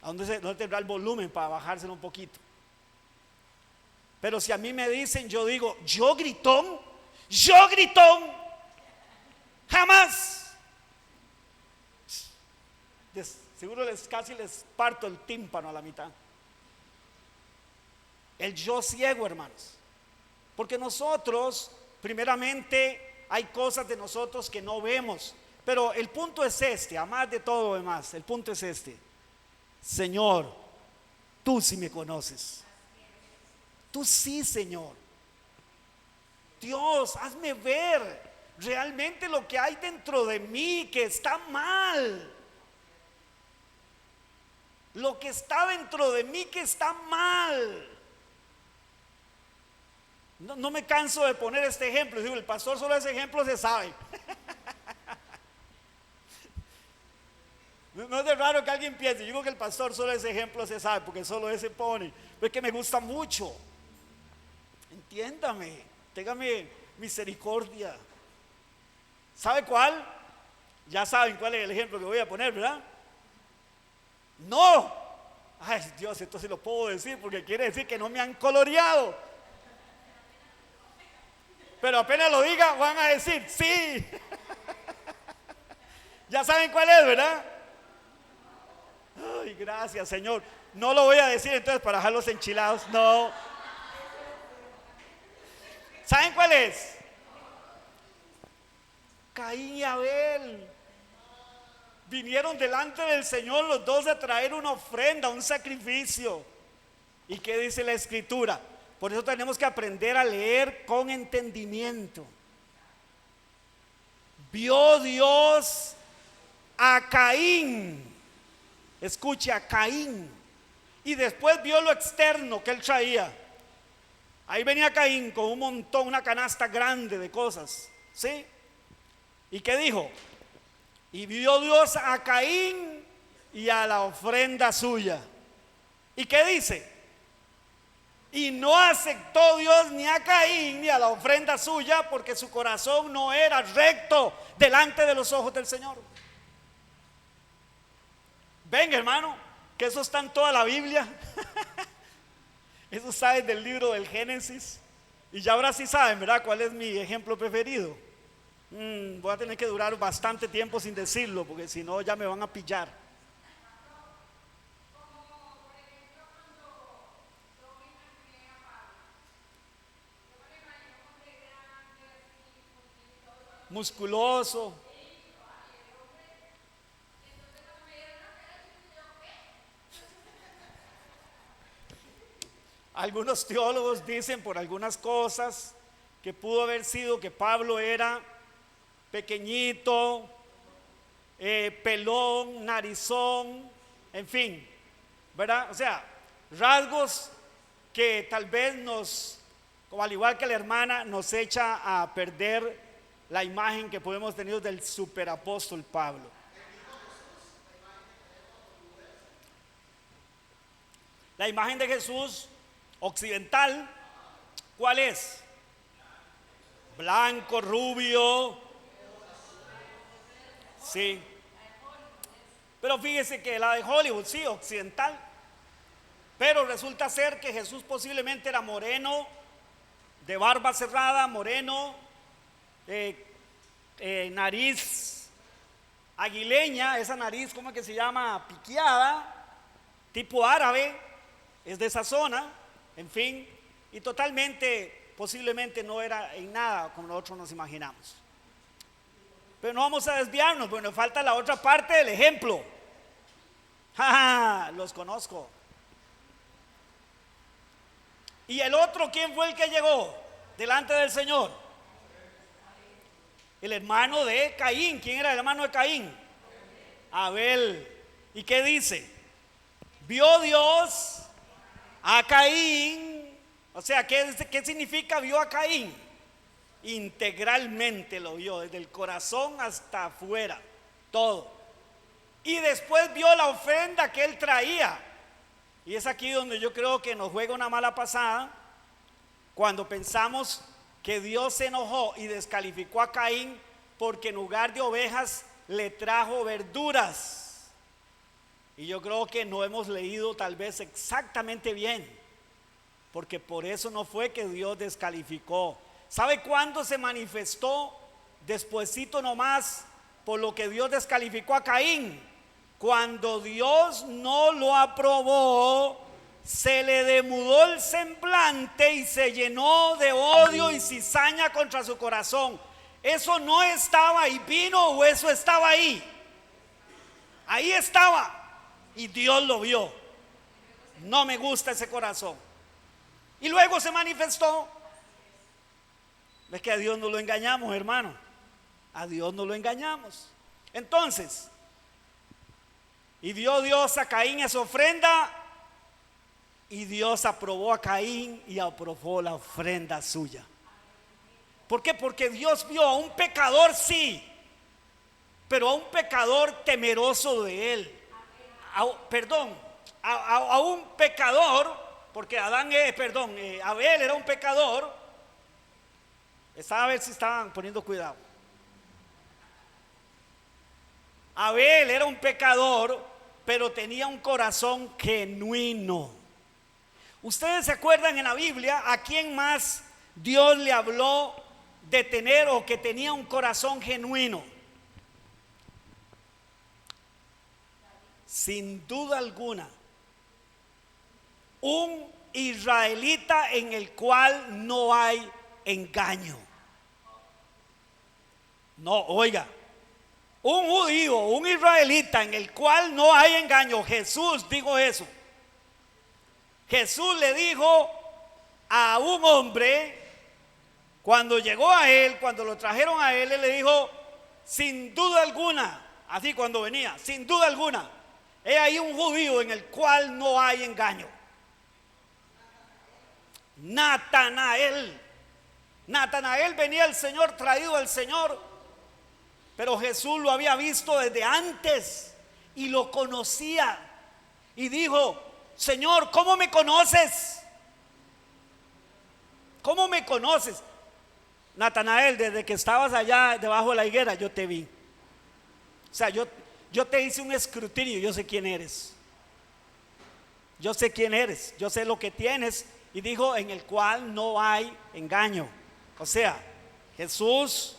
¿A dónde tendrá el volumen para bajárselo un poquito? Pero si a mí me dicen, yo digo, yo gritón, jamás. Seguro casi les parto el tímpano a la mitad. El yo ciego, hermanos. Porque nosotros, primeramente, hay cosas de nosotros que no vemos. Pero el punto es este, a más de todo lo demás, el punto es este: Señor, tú sí me conoces. Tú sí, Señor. Dios, hazme ver realmente lo que hay dentro de mí que está mal. Lo que está dentro de mí que está mal. No me canso de poner este ejemplo. Digo, el pastor solo ese ejemplo se sabe. No es de raro que alguien piense, yo digo que el pastor solo ese ejemplo se sabe porque solo ese pone. Pero es que me gusta mucho. Entiéndame, téngame misericordia. ¿Sabe cuál? Ya saben cuál es el ejemplo que voy a poner, ¿verdad? No. Ay, Dios, esto sí lo puedo decir porque quiere decir que no me han coloreado. Pero apenas lo diga van a decir sí. Ya saben cuál es, ¿verdad? Ay, gracias, Señor. No lo voy a decir entonces para dejarlos enchilados. No. ¿Saben cuál es? Caín y Abel vinieron delante del Señor los dos a traer una ofrenda, un sacrificio. ¿Y qué dice la Escritura? Por eso tenemos que aprender a leer con entendimiento. Vio Dios a Caín. Escuche, a Caín. Y después vio lo externo que él traía. Ahí venía Caín con un montón, una canasta grande de cosas, ¿sí? ¿Y qué dijo? Y vio Dios a Caín y a la ofrenda suya. ¿Y qué dice? Y no aceptó Dios ni a Caín ni a la ofrenda suya, porque su corazón no era recto delante de los ojos del Señor. Venga, hermano, que eso está en toda la Biblia. Eso está desde el libro del Génesis. Y ya ahora sí saben, ¿verdad? ¿Cuál es mi ejemplo preferido? Voy a tener que durar bastante tiempo sin decirlo, porque si no ya me van a pillar. Musculoso. Algunos teólogos dicen por algunas cosas que pudo haber sido que Pablo era pequeñito, pelón, narizón, en fin, ¿verdad? O sea, rasgos que tal vez nos, como al igual que la hermana, nos echa a perder la imagen que podemos tener del superapóstol Pablo. La imagen de Jesús occidental, ¿cuál es? Blanco, rubio. Sí. Pero fíjese que la de Hollywood, sí, occidental. Pero resulta ser que Jesús posiblemente era moreno, de barba cerrada, moreno, nariz aguileña, esa nariz, ¿cómo es que se llama? Piqueada, tipo árabe, es de esa zona, en fin, y totalmente posiblemente no era en nada como nosotros nos imaginamos. Pero no vamos a desviarnos. Bueno, falta la otra parte del ejemplo. Los conozco. ¿Y el otro quién fue el que llegó delante del Señor? El hermano de Caín. ¿Quién era el hermano de Caín? Abel. ¿Y qué dice? Vio Dios a Caín. O sea, ¿qué significa vio a Caín? Integralmente lo vio, desde el corazón hasta afuera, todo. Y después vio la ofrenda que él traía. Y es aquí donde yo creo que nos juega una mala pasada, cuando pensamos que Dios se enojó y descalificó a Caín porque en lugar de ovejas le trajo verduras. Y yo creo que no hemos leído tal vez exactamente bien, porque por eso no fue que Dios descalificó. ¿Sabe cuándo se manifestó? Despuesito nomás, por lo que Dios descalificó a Caín. Cuando Dios no lo aprobó, se le demudó el semblante y se llenó de odio y cizaña contra su corazón. Eso no estaba ahí, vino o eso estaba ahí. Ahí estaba y Dios lo vio. No me gusta ese corazón. Y luego se manifestó. Es que a Dios no lo engañamos, hermano. A Dios no lo engañamos. Entonces, y dio Dios a Caín esa ofrenda, y Dios aprobó a Caín y aprobó la ofrenda suya. ¿Por qué? Porque Dios vio a un pecador, sí, pero a un pecador temeroso de él. A un pecador, porque Abel era un pecador. A ver si estaban poniendo cuidado. Abel era un pecador, pero tenía un corazón genuino. ¿Ustedes se acuerdan en la Biblia a quién más Dios le habló de tener o que tenía un corazón genuino? Sin duda alguna, un israelita en el cual no hay engaño. No, oiga, un judío, un israelita en el cual no hay engaño. Jesús dijo eso. Jesús le dijo a un hombre, cuando llegó a él, cuando lo trajeron a él, él le dijo, sin duda alguna, así cuando venía, sin duda alguna, he ahí un judío en el cual no hay engaño. Natanael venía el Señor, traído al Señor, pero Jesús lo había visto desde antes y lo conocía y dijo, Señor, ¿cómo me conoces? ¿Cómo me conoces? Natanael, desde que estabas allá debajo de la higuera, yo te vi. O sea, yo te hice un escrutinio, yo sé quién eres. Yo sé quién eres, yo sé lo que tienes. Y dijo, en el cual no hay engaño. O sea, Jesús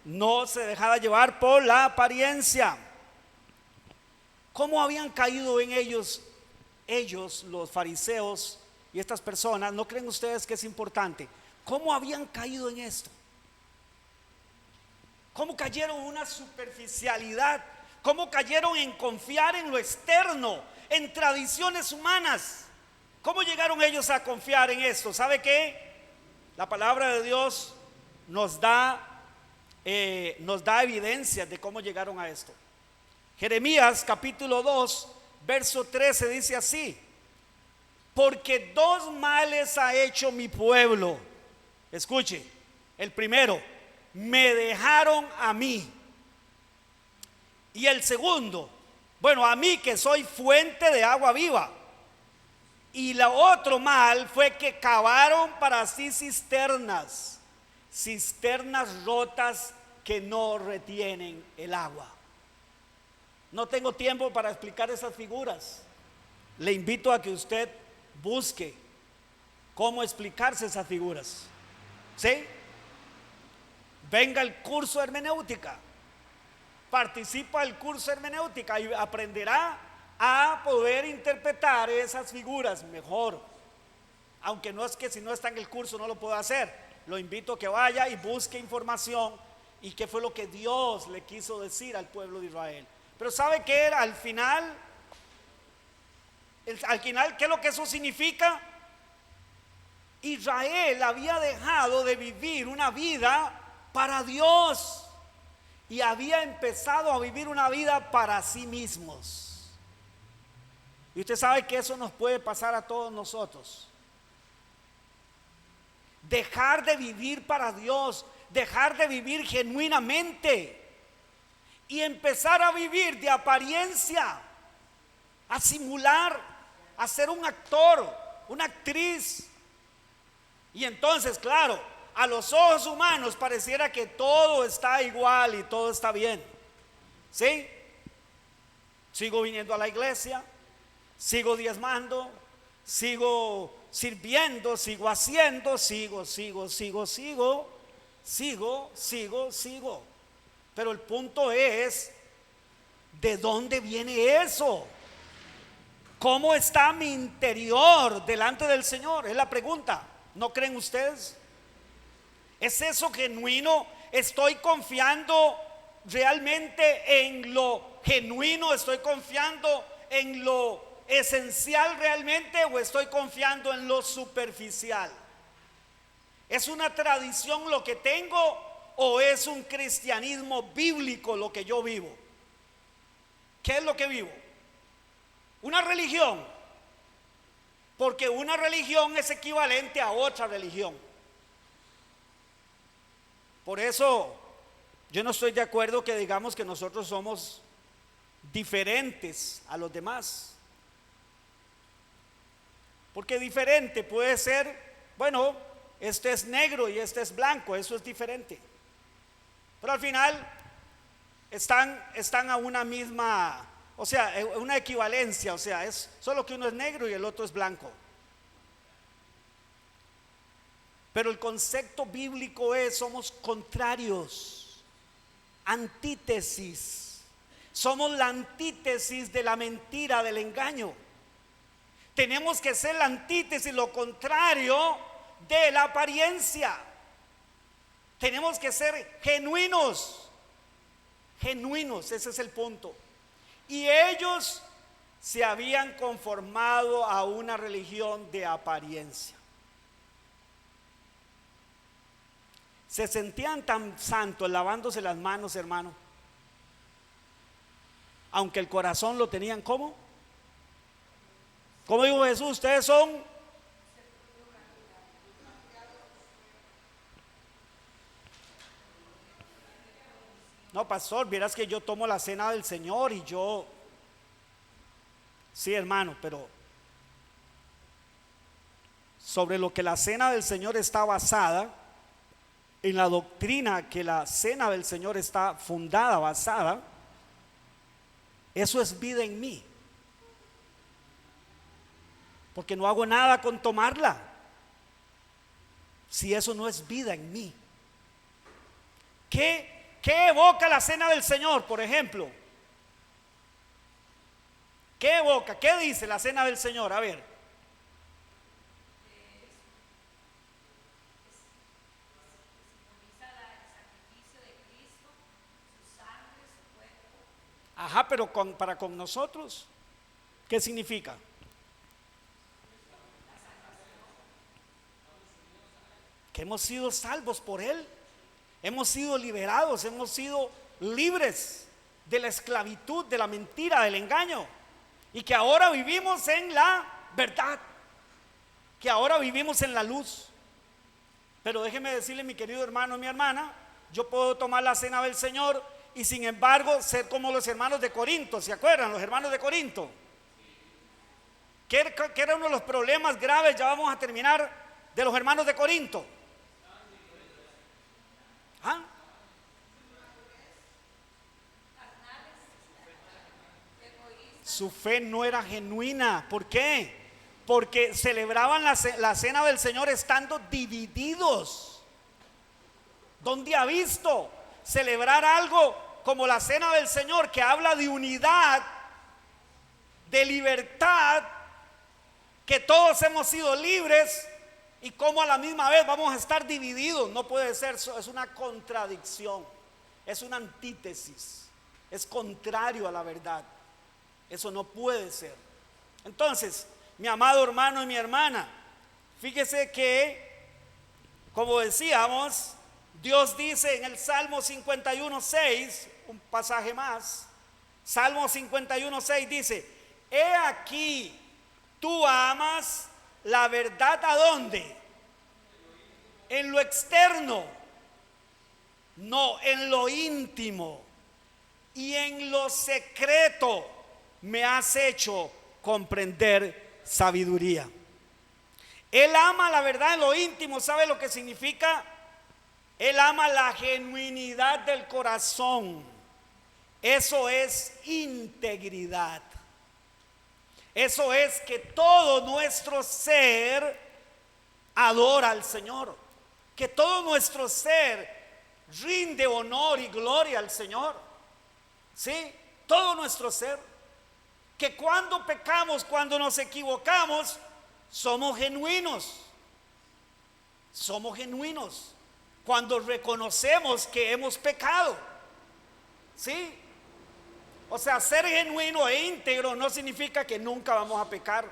no se dejaba llevar por la apariencia. ¿Cómo habían caído en ellos, los fariseos y estas personas? ¿No creen ustedes que es importante? ¿Cómo habían caído en esto? ¿Cómo cayeron en una superficialidad? ¿Cómo cayeron en confiar en lo externo, en tradiciones humanas? ¿Cómo llegaron ellos a confiar en esto? ¿Sabe qué? La palabra de Dios nos da evidencias de cómo llegaron a esto. Jeremías capítulo 2, verso 13 dice así: porque dos males ha hecho mi pueblo. Escuche, el primero, me dejaron a mí. Y el segundo, a mí que soy fuente de agua viva. Y el otro mal fue que cavaron para sí cisternas rotas que no retienen el agua. No tengo tiempo para explicar esas figuras. Le invito a que usted busque cómo explicarse esas figuras. ¿Sí? Venga el curso de hermenéutica, participa del curso de hermenéutica y aprenderá a poder interpretar esas figuras mejor. aunque no es que si no está en el curso no lo pueda hacer. Lo invito a que vaya y busque información y qué fue lo que Dios le quiso decir al pueblo de Israel. Pero ¿sabe qué era? Al final, ¿qué es lo que eso significa? Israel había dejado de vivir una vida para Dios y había empezado a vivir una vida para sí mismos. Y usted sabe que eso nos puede pasar a todos nosotros. Dejar de vivir para Dios, dejar de vivir genuinamente y empezar a vivir de apariencia, a simular, a ser un actor, una actriz. Y entonces, claro, a los ojos humanos pareciera que todo está igual y todo está bien. ¿Sí? Sigo viniendo a la iglesia, sigo diezmando, sigo sirviendo, sigo haciendo, sigo. Pero el punto es, ¿de dónde viene eso? ¿Cómo está mi interior delante del Señor? Es la pregunta. ¿No creen ustedes? ¿Es eso genuino? ¿Estoy confiando realmente en lo genuino? ¿Estoy confiando en lo esencial realmente o estoy confiando en lo superficial? ¿Es una tradición lo que tengo o es un cristianismo bíblico lo que yo vivo? ¿Qué es lo que vivo? ¿Una religión? Porque una religión es equivalente a otra religión. Por eso yo no estoy de acuerdo que digamos que nosotros somos diferentes a los demás. Porque diferente puede ser, bueno, este es negro y este es blanco, eso es diferente. Pero al final están a una misma, o sea, una equivalencia, o sea, es solo que uno es negro y el otro es blanco. Pero el concepto bíblico es, somos contrarios, antítesis. Somos la antítesis de la mentira, del engaño. Tenemos que ser la antítesis, lo contrario de la apariencia. Tenemos que ser genuinos, ese es el punto. Y ellos se habían conformado a una religión de apariencia. Se sentían tan santos lavándose las manos, hermano, aunque el corazón lo tenían ¿cómo? ¿Cómo dijo Jesús? Ustedes son no, pastor, vieras que yo tomo la cena del Señor y yo sí, hermano, pero sobre lo que la cena del Señor está basada, en la doctrina que la cena del Señor está fundada, basada, eso es vida en mí. Porque no hago nada con tomarla si eso no es vida en mí. ¿Qué evoca la cena del Señor, por ejemplo? ¿Qué evoca? ¿Qué dice la cena del Señor? A ver. Ajá, pero para con nosotros, ¿qué significa? Que hemos sido salvos por Él, hemos sido liberados, hemos sido libres de la esclavitud, de la mentira, del engaño, y que ahora vivimos en la verdad, que ahora vivimos en la luz. Pero déjeme decirle, mi querido hermano, mi hermana, yo puedo tomar la cena del Señor y sin embargo ser como los hermanos de Corinto. ¿Se acuerdan? Los hermanos de Corinto, que era uno de los problemas graves, ya vamos a terminar, de los hermanos de Corinto. ¿Ah? Su fe no era genuina. ¿Por qué? Porque celebraban la cena del Señor estando divididos. ¿Dónde ha visto celebrar algo como la cena del Señor, que habla de unidad, de libertad, que todos hemos sido libres, y cómo a la misma vez vamos a estar divididos. No puede ser, es una contradicción, es una antítesis, es contrario a la verdad. Eso no puede ser. Entonces, mi amado hermano y mi hermana, fíjese que, como decíamos, Dios dice en el Salmo 51:6, un pasaje más, Salmo 51:6 dice: he aquí, tú amas la verdad, ¿a dónde? En lo externo, no, en lo íntimo, y en lo secreto me has hecho comprender sabiduría. Él ama la verdad en lo íntimo. ¿Sabe lo que significa? Él ama la genuinidad del corazón. Eso es integridad. Eso es que todo nuestro ser adora al Señor, que todo nuestro ser rinde honor y gloria al Señor. ¿Sí? Todo nuestro ser. Que cuando pecamos, cuando nos equivocamos, somos genuinos. Somos genuinos cuando reconocemos que hemos pecado. ¿Sí? O sea, ser genuino e íntegro no significa que nunca vamos a pecar.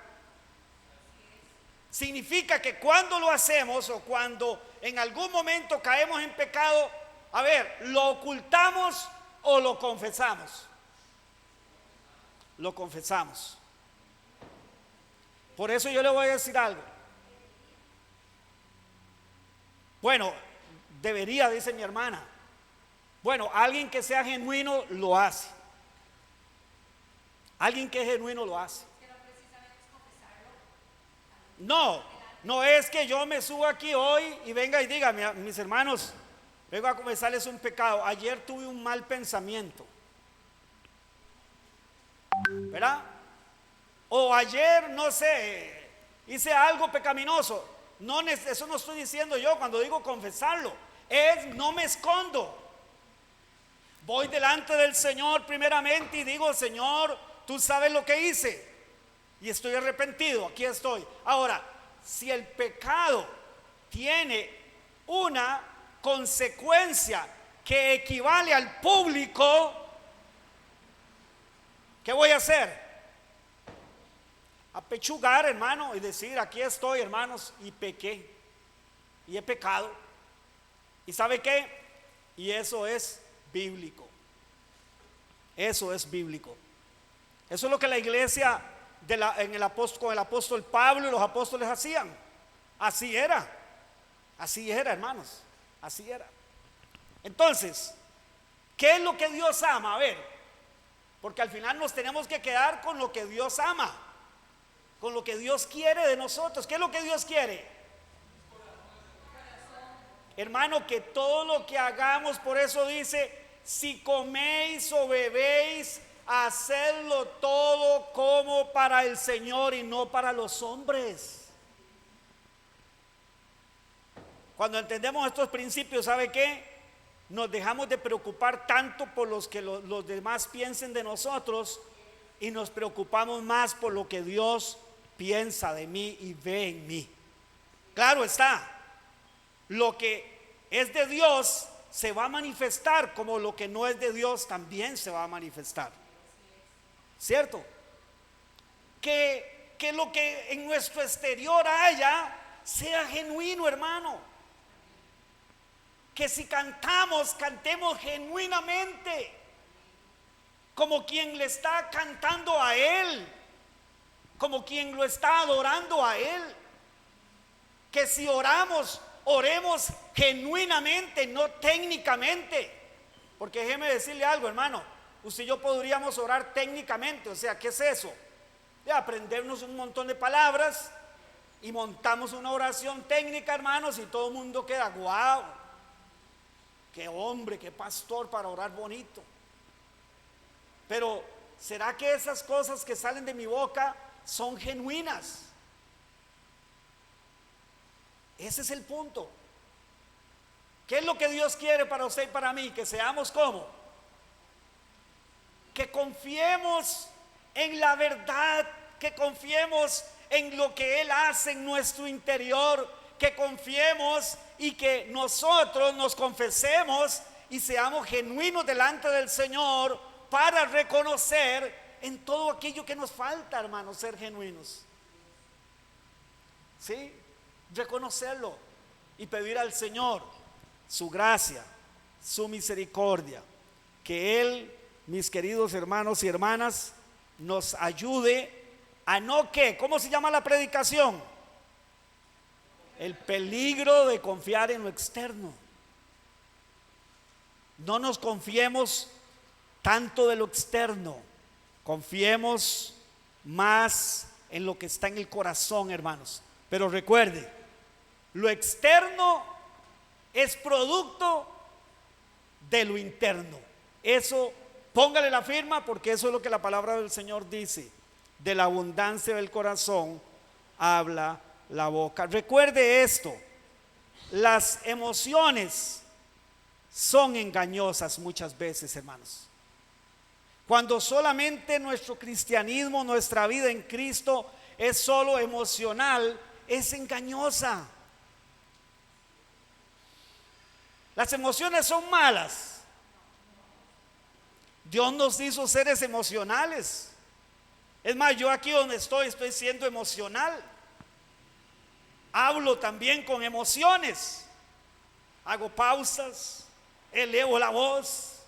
Significa que cuando lo hacemos o cuando en algún momento caemos en pecado, a ver, ¿lo ocultamos o lo confesamos? Lo confesamos. Por eso yo le voy a decir algo. Bueno, debería, dice mi hermana. Bueno, alguien que sea genuino lo hace. Alguien que es genuino lo hace. No, no es que yo me suba aquí hoy y venga y diga: mis hermanos, vengo a confesarles un pecado. Ayer tuve un mal pensamiento, ¿verdad? O ayer, no sé, hice algo pecaminoso. No, eso no estoy diciendo yo cuando digo confesarlo. Es no me escondo. Voy delante del Señor primeramente y digo: Señor, tú sabes lo que hice y estoy arrepentido, aquí estoy. Ahora, si el pecado tiene una consecuencia que equivale al público, ¿qué voy a hacer? Apechugar, hermano, y decir: aquí estoy, hermanos, y pequé, y he pecado. ¿Y sabe qué? Y eso es bíblico. Eso es bíblico. Eso es lo que la iglesia con el apóstol Pablo y los apóstoles hacían. Así era, hermanos, así era. Entonces, ¿qué es lo que Dios ama? A ver, porque al final nos tenemos que quedar con lo que Dios ama, con lo que Dios quiere de nosotros. ¿Qué es lo que Dios quiere? Hermano, que todo lo que hagamos, por eso dice: si coméis o bebéis, hacedlo todo como para el Señor y no para los hombres. Cuando entendemos estos principios, ¿sabe qué? Nos dejamos de preocupar tanto por los que los demás piensen de nosotros y nos preocupamos más por lo que Dios piensa de mí y ve en mí. Claro está, lo que es de Dios se va a manifestar, como lo que no es de Dios también se va a manifestar. ¿Cierto? Que lo que en nuestro exterior haya sea genuino, hermano. Que si cantamos, cantemos genuinamente, como quien le está cantando a Él, como quien lo está adorando a Él. Que si oramos, oremos genuinamente, no técnicamente. Porque déjeme decirle algo, hermano. Usted y yo podríamos orar técnicamente. O sea, ¿qué es eso? De aprendernos un montón de palabras y montamos una oración técnica, hermanos, y todo el mundo queda: guau, qué hombre, qué pastor para orar bonito. Pero ¿será que esas cosas que salen de mi boca son genuinas? Ese es el punto. ¿Qué es lo que Dios quiere para usted y para mí? Que seamos como, que confiemos en la verdad, que confiemos en lo que Él hace en nuestro interior, que confiemos y que nosotros nos confesemos y seamos genuinos delante del Señor para reconocer en todo aquello que nos falta, hermanos, ser genuinos. ¿Sí? Reconocerlo y pedir al Señor su gracia, su misericordia, que Él, mis queridos hermanos y hermanas, nos ayude a no que, ¿cómo se llama la predicación? El peligro de confiar en lo externo. No nos confiemos tanto de lo externo, confiemos más en lo que está en el corazón, hermanos. Pero recuerde, lo externo es producto de lo interno. Eso, póngale la firma, porque eso es lo que la palabra del Señor dice. De la abundancia del corazón habla la boca. Recuerde esto: las emociones son engañosas muchas veces, hermanos. Cuando solamente nuestro cristianismo, nuestra vida en Cristo es solo emocional, es engañosa. Las emociones son malas. Dios nos hizo seres emocionales. Es más, yo aquí donde estoy siendo emocional. Hablo también con emociones. Hago pausas, elevo la voz,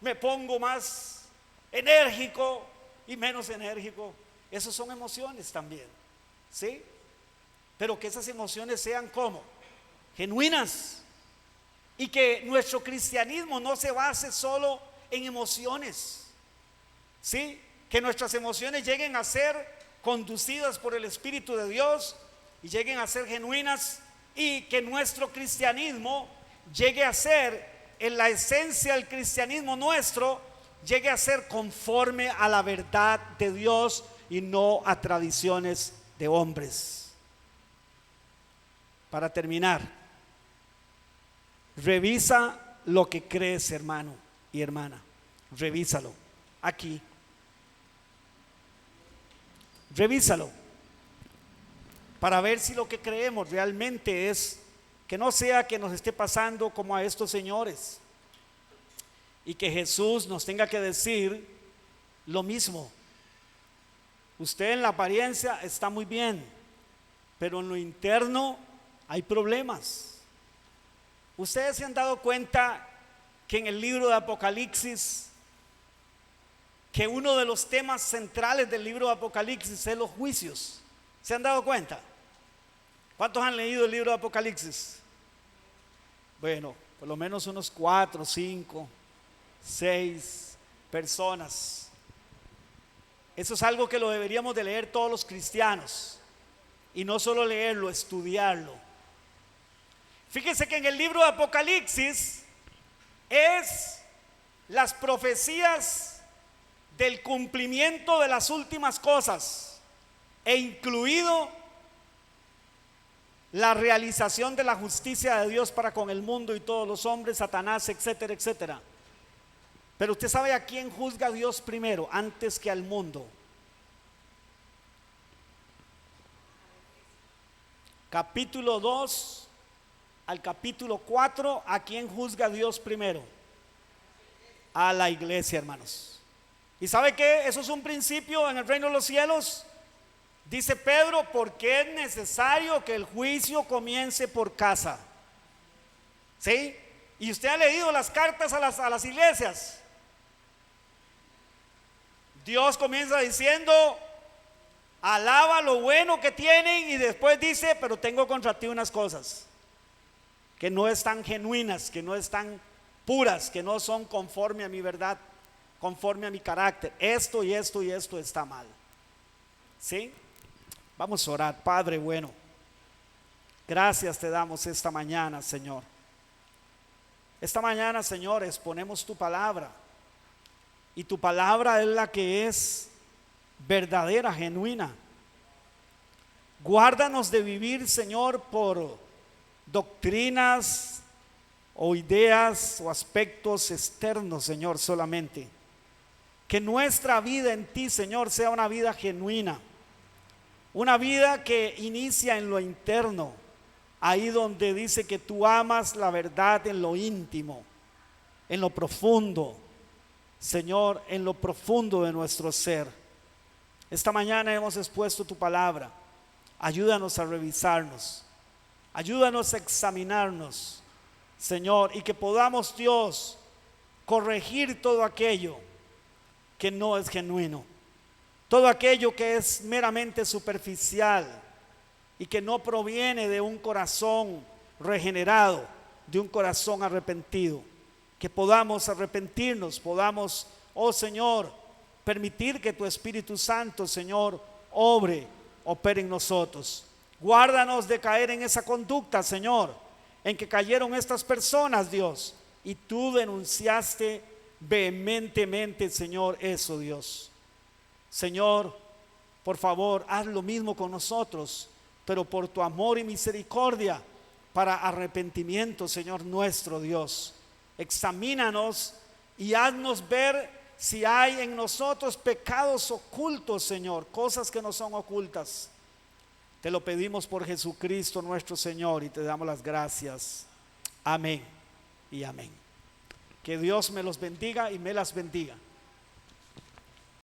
me pongo más enérgico y menos enérgico. Esas son emociones también, ¿sí? Pero que esas emociones sean como genuinas, y que nuestro cristianismo no se base solo en emociones, ¿sí? Que nuestras emociones lleguen a ser conducidas por el Espíritu de Dios y lleguen a ser genuinas, y que nuestro cristianismo llegue a ser, en la esencia del cristianismo nuestro, llegue a ser conforme a la verdad de Dios y no a tradiciones de hombres. Para terminar, revisa lo que crees, hermano y hermana. Revísalo aquí. Revísalo para ver si lo que creemos realmente es, que no sea que nos esté pasando como a estos señores y que Jesús nos tenga que decir lo mismo. Usted en la apariencia está muy bien, pero en lo interno hay problemas. Ustedes se han dado cuenta que en el libro de Apocalipsis, que uno de los temas centrales del libro de Apocalipsis es los juicios. ¿Se han dado cuenta? ¿Cuántos han leído el libro de Apocalipsis? Bueno, por lo menos unos 4, 5, 6 personas. Eso es algo que lo deberíamos de leer todos los cristianos, y no solo leerlo, estudiarlo. Fíjense que en el libro de Apocalipsis es las profecías del cumplimiento de las últimas cosas, e incluido la realización de la justicia de Dios para con el mundo y todos los hombres, Satanás, etcétera, etcétera. Pero usted sabe a quién juzga Dios primero, antes que al mundo. Capítulo 2 al capítulo 4, ¿a quién juzga Dios primero? A la iglesia, hermanos. ¿Y sabe qué? Eso es un principio en el reino de los cielos. Dice Pedro, porque es necesario que el juicio comience por casa. ¿Sí? Y usted ha leído las cartas a las iglesias. Dios comienza diciendo, alaba lo bueno que tienen, y después dice, pero tengo contra ti unas cosas que no están genuinas, que no están puras, que no son conforme a mi verdad, conforme a mi carácter. Esto y esto y esto está mal. ¿Sí? Vamos a orar. Padre bueno, gracias te damos esta mañana, Señor. Esta mañana, Señor, exponemos tu palabra, y tu palabra es la que es verdadera, genuina. Guárdanos de vivir, Señor, por doctrinas o ideas o aspectos externos, Señor, solamente. Que nuestra vida en ti, Señor, sea una vida genuina, una vida que inicia en lo interno, ahí donde dice que tú amas la verdad en lo íntimo, en lo profundo, Señor, en lo profundo de nuestro ser. Esta mañana hemos expuesto tu palabra. Ayúdanos a revisarnos, ayúdanos a examinarnos, Señor, y que podamos, Dios, corregir todo aquello que no es genuino, todo aquello que es meramente superficial y que no proviene de un corazón regenerado, de un corazón arrepentido. Que podamos arrepentirnos, podamos, oh Señor, permitir que tu Espíritu Santo, Señor, opere en nosotros. Guárdanos de caer en esa conducta, Señor, en que cayeron estas personas, Dios, y tú denunciaste vehementemente, Señor, eso, Dios. Señor, por favor, haz lo mismo con nosotros, pero por tu amor y misericordia, para arrepentimiento, Señor nuestro Dios. Examínanos y haznos ver si hay en nosotros pecados ocultos, Señor, cosas que no son ocultas. Te lo pedimos por Jesucristo nuestro Señor y te damos las gracias. Amén y amén. Que Dios me los bendiga y me las bendiga.